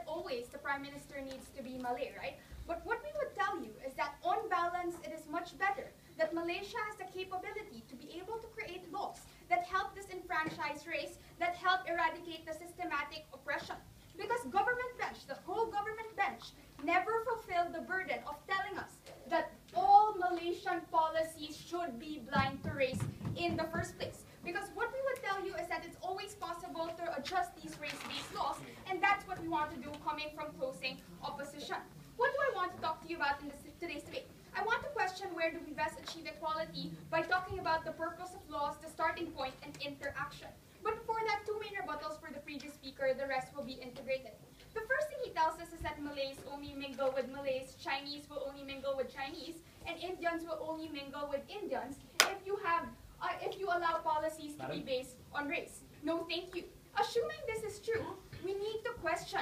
J: always the Prime Minister needs to be Malay, right? But what we would tell you is that on balance, it is much better that Malaysia has the capability to be able to create laws that help disenfranchise race, that help eradicate the systematic oppression. Because government bench, the whole government bench, never fulfilled the burden of telling us that all Malaysian policies should be blind to race in the first place. Because what we would tell you is that it's always possible to adjust these race-based laws, and that's what we want to do coming from closing opposition. What do I want to talk to you about in today's debate? I want to question where do we best achieve equality by talking about the purpose of laws, the starting point, and interaction. But before that, two main rebuttals for the previous speaker, the rest will be integrated. The first thing he tells us is that Malays only mingle with Malays, Chinese will only mingle with Chinese, and Indians will only mingle with Indians if you allow policies to be based on race. No, thank you. Assuming this is true, we need to question,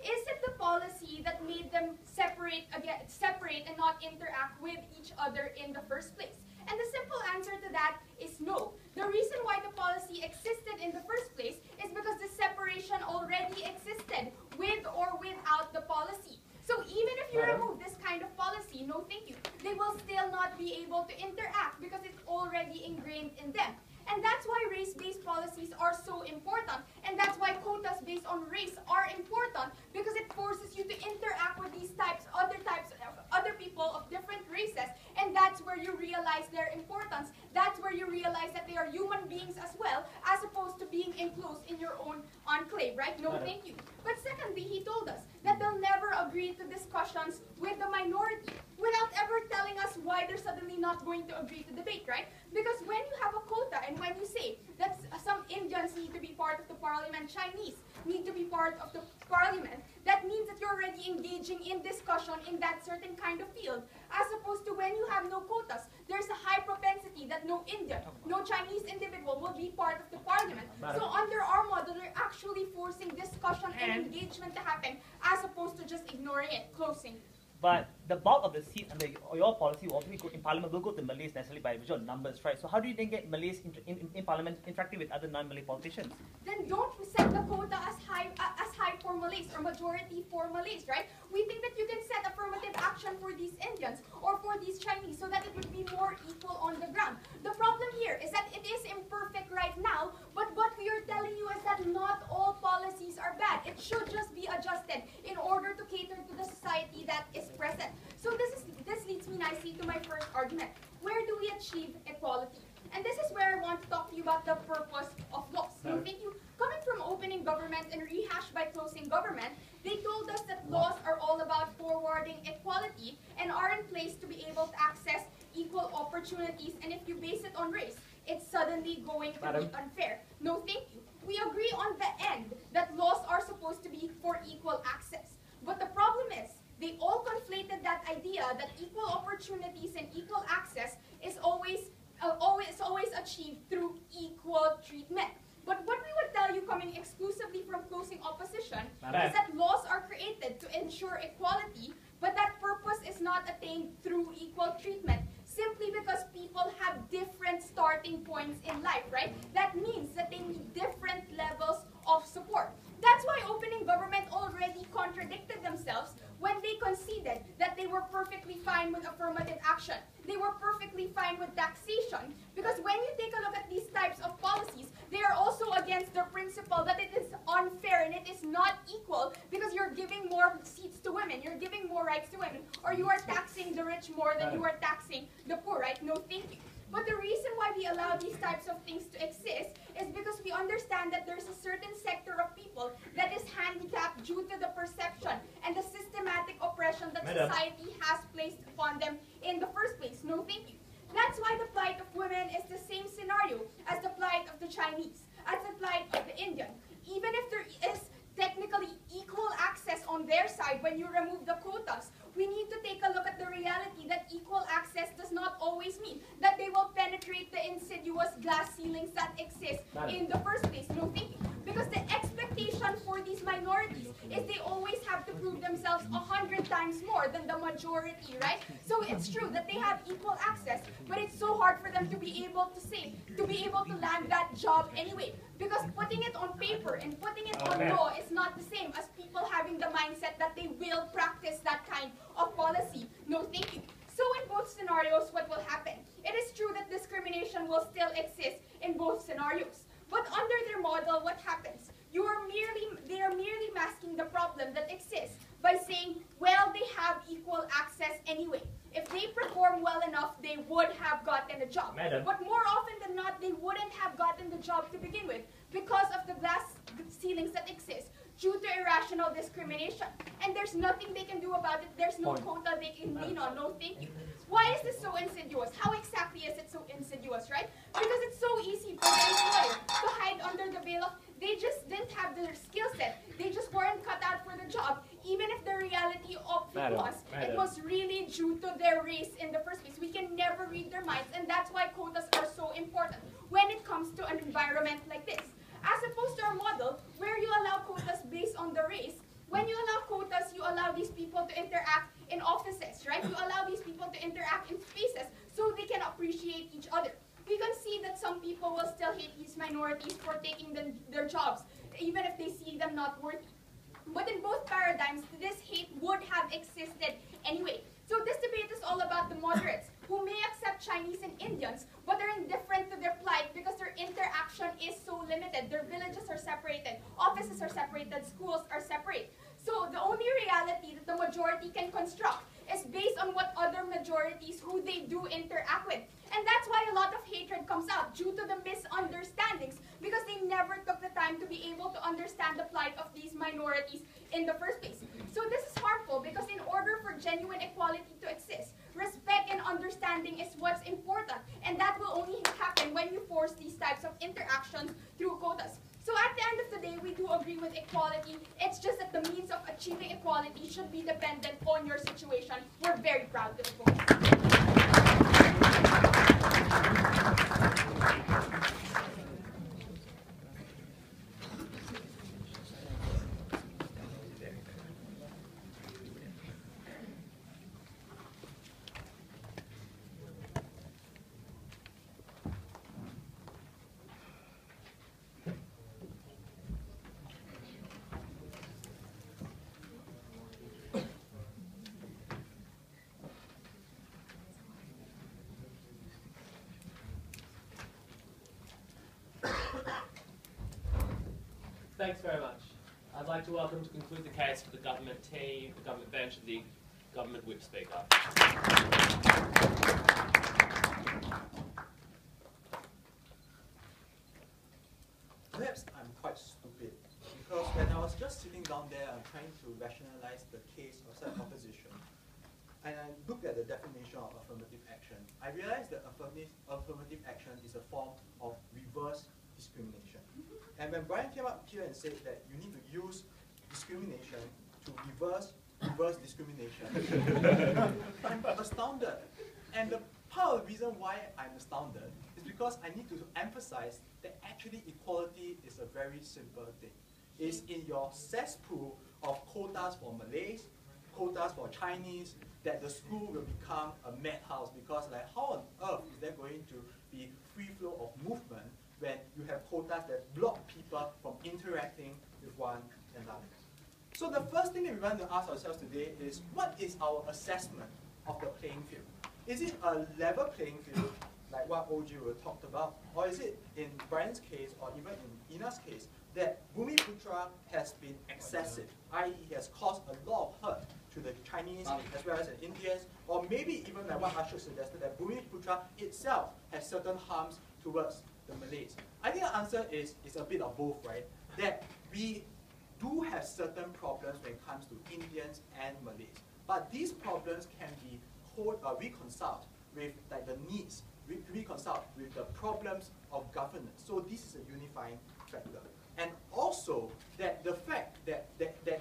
J: is it the policy that made them separate and not interact with each other in the first place? And the simple answer to that is no. The reason why the policy existed in the first place is because the separation already existed with or without the policy. So even if you remove this kind of policy, no thank you, they will still not be able to interact because it's already ingrained in them. And that's why race-based policies are so important. And that's why quotas based on race are important, because it forces you to interact with these other people of different races. And that's where you realize their importance. That's where you realize that they are human beings as well, as opposed to being enclosed in your own enclave, right? No, thank you. But secondly, he told us that they'll never agree to discussions with the minority without ever telling us why they're suddenly not going to agree to debate, right? Because when you have a quota and when you say that some Indians need to be part of the parliament, Chinese need to be part of the parliament, that means that you're already engaging in discussion in that certain kind of field, as opposed to when you have no quotas, there's a high propensity that no Indian, no Chinese individual will be part of the parliament. So under our model, they're actually forcing discussion and engagement to happen, as opposed to just ignoring it, closing.
D: But the bulk of the seats under your policy will ultimately go in parliament will go to Malays necessarily by visual numbers, right? So how do you then get Malays in parliament interacting with other non-Malay politicians?
J: Then don't set the quota as high for Malays or majority for Malays, right? We think that you can set affirmative action for these Indians or for these Chinese so that it would be more equal on the ground. The problem here is that it is imperfect right now, but what we are telling you is that not all policies are bad. It should just be adjusted in order to cater to the society that is present. So this leads me nicely to my first argument. Where do we achieve equality? And this is where I want to talk to you about the purpose of laws. So thank you. Coming from opening government and rehashed by closing government, they told us that laws are all about forwarding equality and are in place to be able to access equal opportunities. And if you base it on race, it's suddenly going to be unfair. No, thank you. We agree on the end that laws are supposed to be for equal access. But the problem is, they all conflated that idea that equal opportunities and equal access is always achieved through equal treatment. But what we would tell you, coming exclusively from closing opposition, is that laws are created to ensure equality, but that purpose is not attained through equal treatment, simply because people have different starting points in life, right? That means that they need different levels of support. That's why opening government already contradicted themselves when they conceded that they were perfectly fine with affirmative action. They were perfectly fine with taxation, because when you take a look at these types of policies, they are also against the principle that it is unfair and it is not equal, because you're giving more seats to women, you're giving more rights to women, or you are taxing the rich more than you are taxing the poor, right? No, thank you. But the reason why we allow these types of things to exist is because we understand that there's a certain sector of people that is handicapped due to the perception and the systematic oppression that society has placed upon them in the first place. No, thank you. That's why the plight of women is the same scenario as the plight of the Chinese, as the plight of the Indian. Even if there is technically equal access on their side when you remove the quotas, we need to take a look at the reality that equal access does not always mean that they will penetrate the insidious glass ceilings that exist in the first place. No, thank you. Because the expectation for these minorities is they always have to prove themselves 100 times more than the majority, right? So it's true that they have equal access, but it's so hard for them to be able to land that job anyway. Because putting it on paper and putting it on law is not the same as people having the mindset that they will practice that kind of policy. No, thank you. So in both scenarios, what will happen? It is true that discrimination will still exist in both scenarios. But under their model, what happens? They are merely masking the problem that exists by saying, well, they have equal access anyway. If they perform well enough, they would have gotten a job. But more often than not, they wouldn't have gotten the job to begin with because of the glass ceilings that exist due to irrational discrimination. And there's nothing they can do about it. There's no quota they can lean on. No, thank you. Why is this so insidious? How exactly is it so insidious, right? Because it's so easy for the employer to hide under the veil of they just didn't have the skill set. They just weren't cut out for the job. Even if the reality of it was really due to their race in the first place. We can never read their minds, and that's why quotas are so important when it comes to an environment like this. As opposed to our model, where you allow quotas based on the race, when you allow quotas, you allow these people to interact in offices, right? You allow these people to interact in spaces so they can appreciate each other. We can see that some people will still hate these minorities for taking their jobs, even if they see them not worthy. But in both paradigms, this hate would have existed anyway. So this debate is all about the moderates, who may accept Chinese and Indians, but are indifferent to their plight because their interaction is so limited. Their villages are separated, offices are separated, schools are separate. So the only reality that the majority can construct is based on what other majorities who they do interact with. And that's why a lot of hatred comes out due to the misunderstandings, because they never took the time to be able to understand the plight of these minorities in the first place. So this is harmful because in order for genuine equality to exist, respect and understanding is what's important, and that will only happen when you force these types of interactions through quotas. So at the end of the day, we do agree with equality. It's just that the means of achieving equality should be dependent on your situation. We're very proud to support you.
A: Thanks very much. I'd like to welcome to conclude the case for the government team, the government bench, the government whip speaker.
E: Perhaps I'm quite stupid, because when I was just sitting down there and trying to rationalize the case of self-opposition, and I looked at the definition of affirmative action, action, I realized that affirmative action is a form of reverse discrimination. And when Brian came up here and said that you need to use discrimination to reverse discrimination, I'm astounded. And the part of the reason why I'm astounded is because I need to emphasize that actually equality is a very simple thing. It's in your cesspool of quotas for Malays, quotas for Chinese, that the school will become a madhouse, because like how on earth is there going to be free flow of movement when you have quotas that block people from interacting with one another? So the first thing that we want to ask ourselves today is, what is our assessment of the playing field? Is it a level playing field, like what OG will talked about, or is it, in Brian's case, or even in Ina's case, that Bumiputra has been excessive, i.e. has caused a lot of hurt to the Chinese as well as the Indians, or maybe even like what Ashok suggested, that Bumiputra itself has certain harms towards the Malays? I think the answer is a bit of both, right? That we do have certain problems when it comes to Indians and Malays, but these problems can be reconciled with like the needs, reconciled with the problems of governance. So this is a unifying factor. And also that the fact that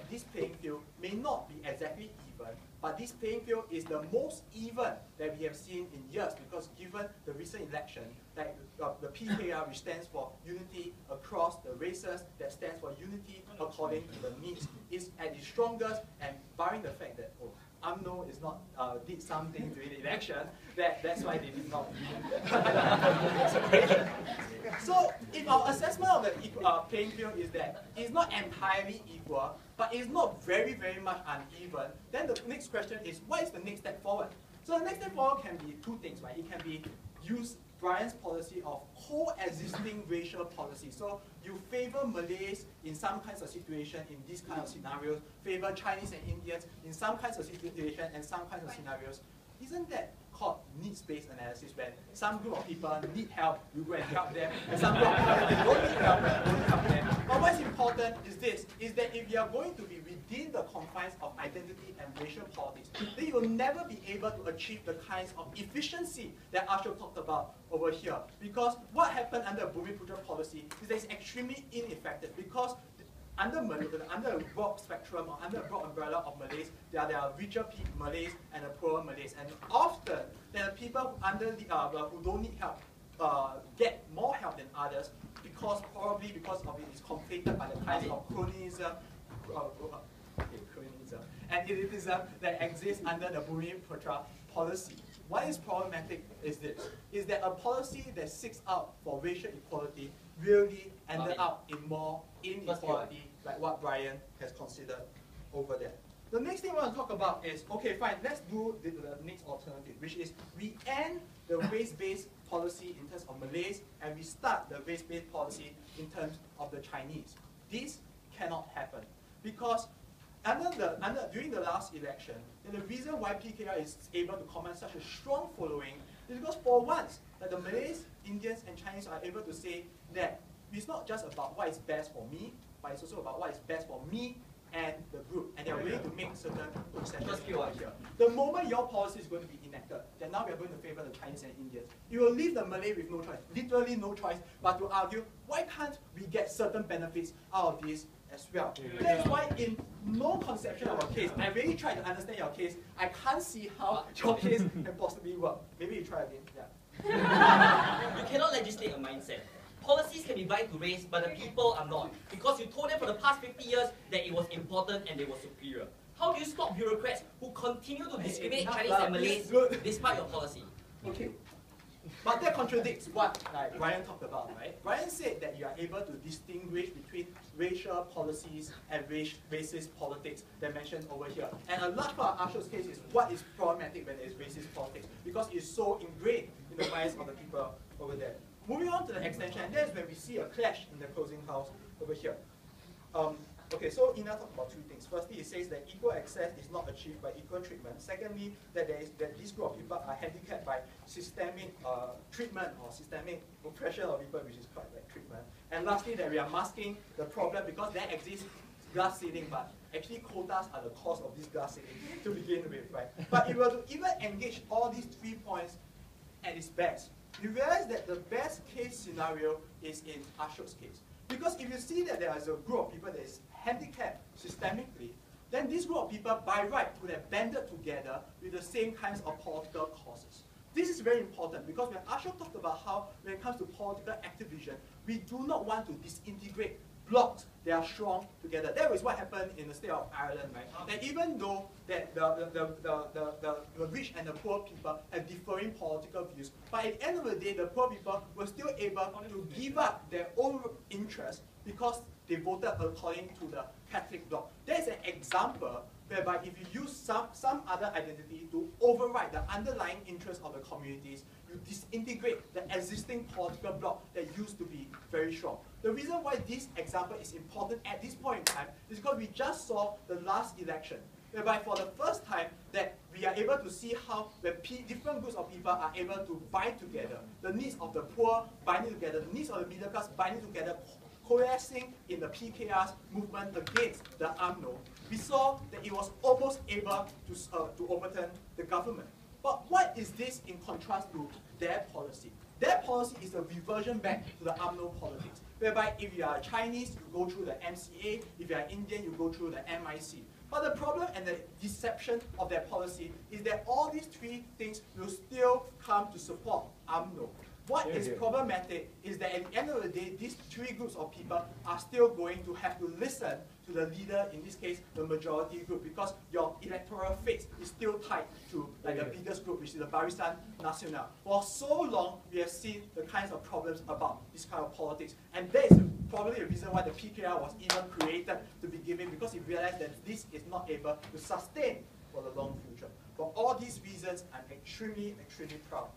E: this playing field may not be exactly even, but this playing field is the most even that we have seen in years, because given the recent election, like the PKR, which stands for unity across the races, that stands for unity according to the needs, is at its strongest, and barring the fact that UMNO is not did something during the election, that's why they did not separation. So if our assessment of the playing field is that it's not entirely equal, but it's not very, very much uneven, then the next question is, what is the next step forward? So the next step forward can be two things, right? It can be use Brian's policy of coexisting racial policy. So you favor Malays in some kinds of situation, in these kind of scenarios, favor Chinese and Indians in some kinds of situation and some kinds of scenarios. Isn't that called needs-based analysis, when some group of people need help, you go and help them, and some group of people they don't need help, you don't help them. But what's important is this, is that if you are going to be within the confines of identity and racial politics, then you will never be able to achieve the kinds of efficiency that Ashok talked about over here. Because what happened under Bumiputra policy is that it's extremely ineffective, because under a broad spectrum or under a broad umbrella of Malays, there are richer Malays and the poorer Malays. And often, there are people under the, who don't need help get more help than others, probably because of it is conflated by the kinds of cronyism and elitism that exists under the Bumiputra policy. What is problematic is this, is that a policy that seeks out for racial equality really ended up in more inequality, like what Brian has considered over there. The next thing I want to talk about is, okay, fine, let's do the next alternative, which is we end the race-based policy in terms of Malays, and we start the race-based policy in terms of the Chinese. This cannot happen, because during the last election, the reason why PKR is able to command such a strong following is because for once, that the Malays, Indians, and Chinese are able to say that it's not just about what is best for me, but it's also about what is best for me and the group, and they're willing to make certain concessions here. The moment your policy is going to be enacted, then now we are going to favor the Chinese and Indians. You will leave the Malay with no choice, literally no choice, but to argue, why can't we get certain benefits out of this as well? That's why in no conception of a case, I really tried to understand your case, I can't see how your case can possibly work. Maybe you try again, yeah.
C: You cannot legislate a mindset. Policies can be blind to race, but the people are not. Because you told them for the past 50 years that it was important and they were superior. How do you stop bureaucrats who continue to discriminate Chinese and Malays despite your policy?
E: Okay. But that contradicts what Brian talked about, right? Brian said that you are able to distinguish between racial policies and racist politics that mentioned over here. And a large part of Ashok's case is what is problematic when there is racist politics, because it's so ingrained in the minds of the people over there. Moving on to the extension, and that's where we see a clash in the closing house over here. Okay, so Ina talked about two things. Firstly, it says that equal access is not achieved by equal treatment. Secondly, that this group of people are handicapped by systemic treatment or systemic oppression of people, which is quite like treatment. And lastly, that we are masking the problem because there exists glass ceiling, but actually quotas are the cause of this glass ceiling to begin with, right? But if we were to even engage all these 3 points at its best, you realize that the best case scenario is in Ashok's case. Because if you see that there is a group of people that is handicapped systemically, then this group of people by right would have banded together with the same kinds of political causes. This is very important because when Ashok talked about how when it comes to political activism, we do not want to disintegrate blocks that are strong together. That was what happened in the state of Ireland, right? That even though that the rich and the poor people have differing political views, but at the end of the day, the poor people were still able to give up their own interests because they voted according to the Catholic bloc. There is an example whereby if you use some other identity to override the underlying interests of the communities, you disintegrate the existing political bloc that used to be very strong. The reason why this example is important at this point in time is because we just saw the last election, whereby for the first time that we are able to see how the different groups of people are able to bind together, the needs of the poor binding together, the needs of the middle class binding together, coalescing in the PKR's movement against the UMNO. We saw that it was almost able to overturn the government. But what is this in contrast to their policy? Their policy is a reversion back to the UMNO politics, whereby if you are Chinese, you go through the MCA, if you are Indian, you go through the MIC. But the problem and the deception of their policy is that all these three things will still come to support UMNO. What is problematic is that at the end of the day, these three groups of people are still going to have to listen to the leader, in this case, the majority group, because your electoral fate is still tied to like the biggest group, which is the Barisan Nasional. For so long, we have seen the kinds of problems about this kind of politics. And that is probably the reason why the PKR was even created to begin with, because it realized that this is not able to sustain for the long future. For all these reasons, I'm extremely, extremely proud.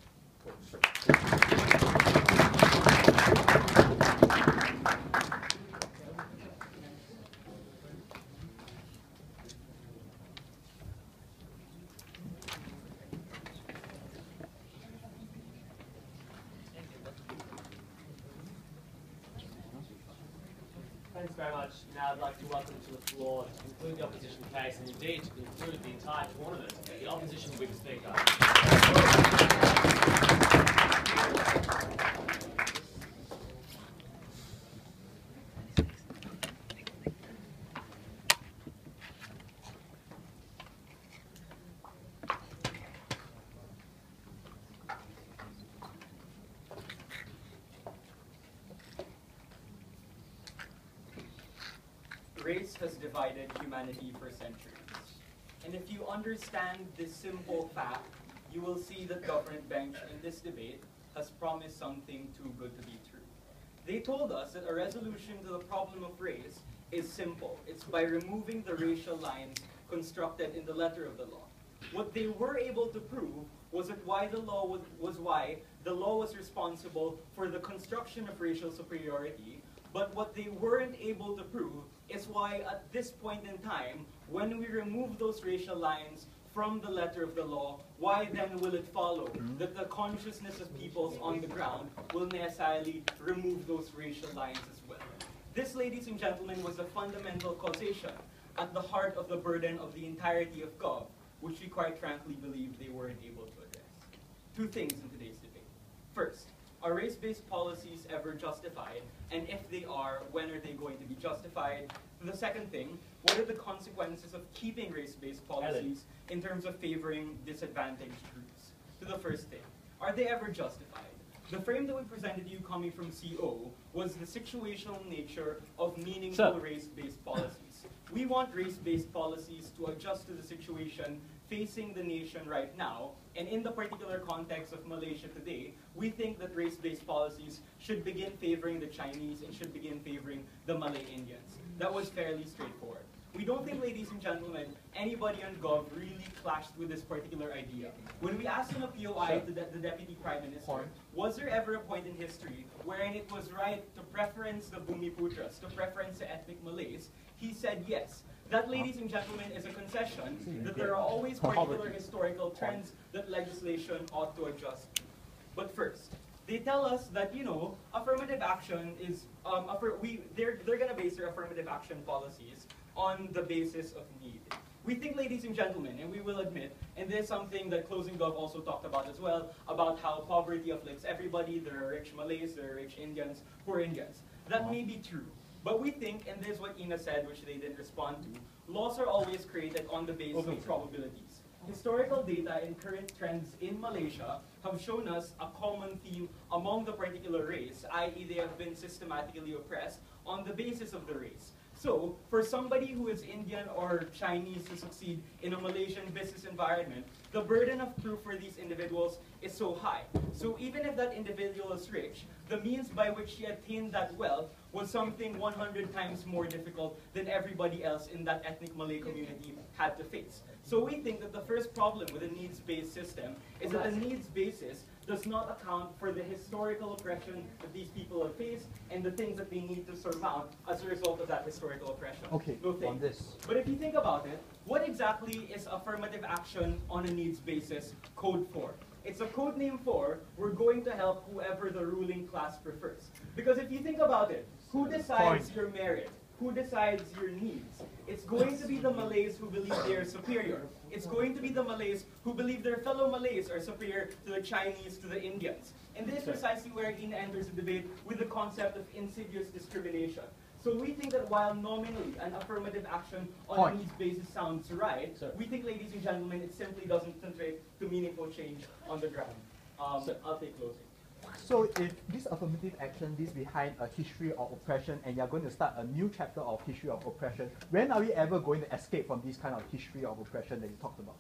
A: Thanks very much. Now I'd like to welcome to the floor to conclude the opposition case and indeed to conclude the entire tournament, the opposition whip speaker.
G: Race has divided humanity for centuries. And if you understand this simple fact, you will see that government bench in this debate has promised something too good to be true. They told us that a resolution to the problem of race is simple. It's by removing the racial lines constructed in the letter of the law. What they were able to prove was that why the law was responsible for the construction of racial superiority, but what they weren't able to prove is why at this point in time, when we remove those racial lines from the letter of the law, why then will it follow that the consciousness of peoples on the ground will necessarily remove those racial lines as well? This, ladies and gentlemen, was a fundamental causation at the heart of the burden of the entirety of Gov, which we quite frankly believe they weren't able to address. Two things in today's debate. First, are race-based policies ever justified? And if they are, when are they going to be justified? And the second thing, what are the consequences of keeping race-based policies in terms of favoring disadvantaged groups? To the first thing, are they ever justified? The frame that we presented to you coming from CO was the situational nature of meaningful race-based policies. We want race-based policies to adjust to the situation facing the nation right now, and in the particular context of Malaysia today, we think that race-based policies should begin favoring the Chinese and should begin favoring the Malay Indians. That was fairly straightforward. We don't think, ladies and gentlemen, anybody on Gov really clashed with this particular idea. When we asked in a POI to the Deputy Prime Minister, was there ever a point in history wherein it was right to preference the Bumiputras, to preference the ethnic Malays? He said yes. That, ladies and gentlemen, is a concession that there are always particular historical trends that legislation ought to adjust to. But first, they tell us that, you know, affirmative action is, they're going to base their affirmative action policies on the basis of need.
B: We think, ladies and gentlemen, and we will admit, and there's something that Closing Gov also talked about as well, about how poverty afflicts everybody. There are rich Malays, there are rich Indians, poor Indians. That may be true. But we think, and this is what Ina said, which they didn't respond to, laws are always created on the basis of probabilities. Historical data and current trends in Malaysia have shown us a common theme among the particular race, i.e. they have been systematically oppressed on the basis of the race. So, for somebody who is Indian or Chinese to succeed in a Malaysian business environment, the burden of proof for these individuals is so high. So even if that individual is rich, the means by which he attained that wealth was something 100 times more difficult than everybody else in that ethnic Malay community had to face. So we think that the first problem with a needs-based system is that the needs basis does not account for the historical oppression that these people have faced and the things that they need to surmount as a result of that historical oppression.
H: Okay, on this.
B: But if you think about it, what exactly is affirmative action on a needs basis code for? It's a code name for we're going to help whoever the ruling class prefers. Because if you think about it, who decides your merit? Who decides your needs? It's going to be the Malays who believe they are superior. It's going to be the Malays who believe their fellow Malays are superior to the Chinese, to the Indians. And this is precisely where Ina enters the debate with the concept of insidious discrimination. So we think that while nominally an affirmative action on a needs basis sounds right, we think, ladies and gentlemen, it simply doesn't translate to meaningful change on the ground. I'll take closing.
K: So if this affirmative action is behind a history of oppression and you're going to start a new chapter of history of oppression, when are we ever going to escape from this kind of history of oppression that you talked about?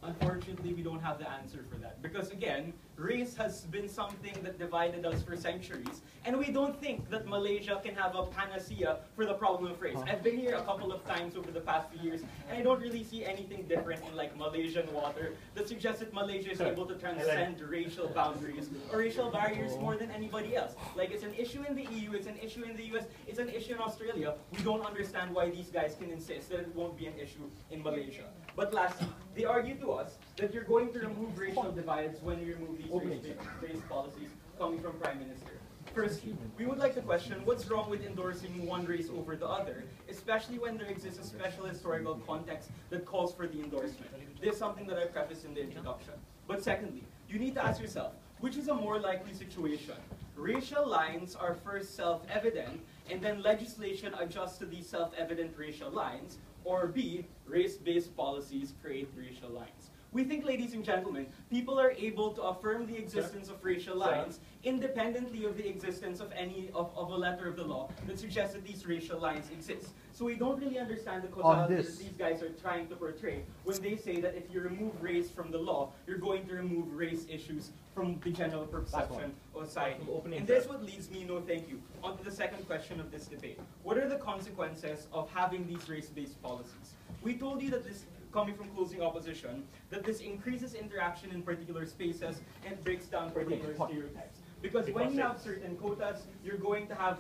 B: Unfortunately, we don't have the answer for that. Because again, race has been something that divided us for centuries. And we don't think that Malaysia can have a panacea for the problem of race. I've been here a couple of times over the past few years, and I don't really see anything different in like Malaysian water that suggests that Malaysia is able to transcend racial boundaries or racial barriers more than anybody else. Like it's an issue in the EU, it's an issue in the US, it's an issue in Australia. We don't understand why these guys can insist that it won't be an issue in Malaysia. But lastly, they argue to us that you're going to remove racial divides when you remove these race-based policies coming from Prime Minister. Firstly, we would like to question what's wrong with endorsing one race over the other, especially when there exists a special historical context that calls for the endorsement. This is something that I prefaced in the introduction. But secondly, you need to ask yourself, which is a more likely situation? Racial lines are first self-evident, and then legislation adjusts to these self-evident racial lines, or B, race-based policies create racial lines. We think, ladies and gentlemen, people are able to affirm the existence of racial lines independently of the existence of a letter of the law that suggests that these racial lines exist. So we don't really understand the causality that these guys are trying to portray when they say that if you remove race from the law, you're going to remove race issues from the general perception of society. And this what leads me, no thank you, onto the second question of this debate. What are the consequences of having these race-based policies? We told you that this, coming from closing opposition, that this increases interaction in particular spaces and breaks down particular stereotypes. Because when you have certain quotas, you're going to have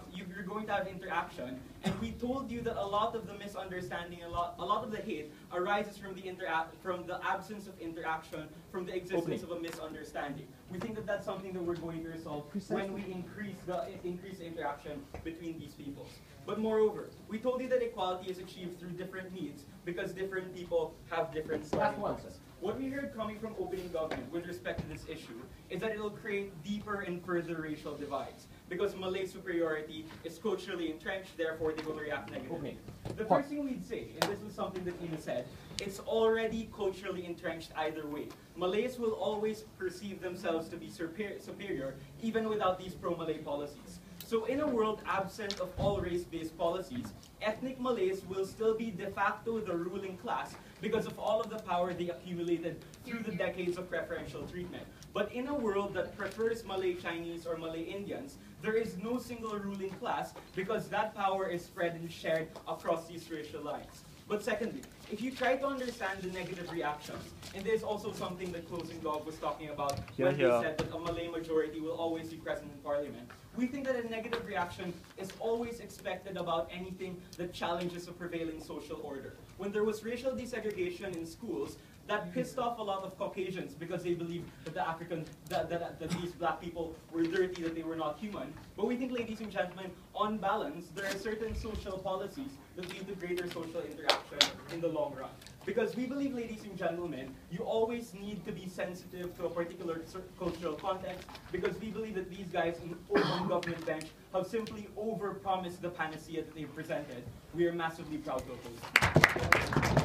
B: interaction, and we told you that a lot of the misunderstanding, a lot of the hate arises from the absence of interaction, from the existence of a misunderstanding. We think that that's something that we're going to resolve when we increase the interaction between these peoples. But moreover, we told you that equality is achieved through different needs because different people have different starting points. What we heard coming from opening government with respect to this issue is that it will create deeper and further racial divides because Malay superiority is culturally entrenched, therefore they will react negatively. The first thing we'd say, and this was something that Ina said, it's already culturally entrenched either way. Malays will always perceive themselves to be superior even without these pro-Malay policies. So in a world absent of all race-based policies, ethnic Malays will still be de facto the ruling class because of all of the power they accumulated through the decades of preferential treatment. But in a world that prefers Malay Chinese or Malay Indians, there is no single ruling class because that power is spread and shared across these racial lines. But secondly, if you try to understand the negative reactions, and there's also something that Closing Gov was talking about when they said that a Malay majority will always be present in parliament, we think that a negative reaction is always expected about anything that challenges a prevailing social order. When there was racial desegregation in schools,
G: that pissed off a lot of Caucasians because they believe that that these black people were dirty, that they were not human. But we think, ladies and gentlemen, on balance, there are certain social policies that lead to greater social interaction in the long run. Because we believe, ladies and gentlemen, you always need to be sensitive to a particular cultural context, because we believe that these guys on government bench have simply overpromised the panacea that they've presented. We are massively proud to oppose.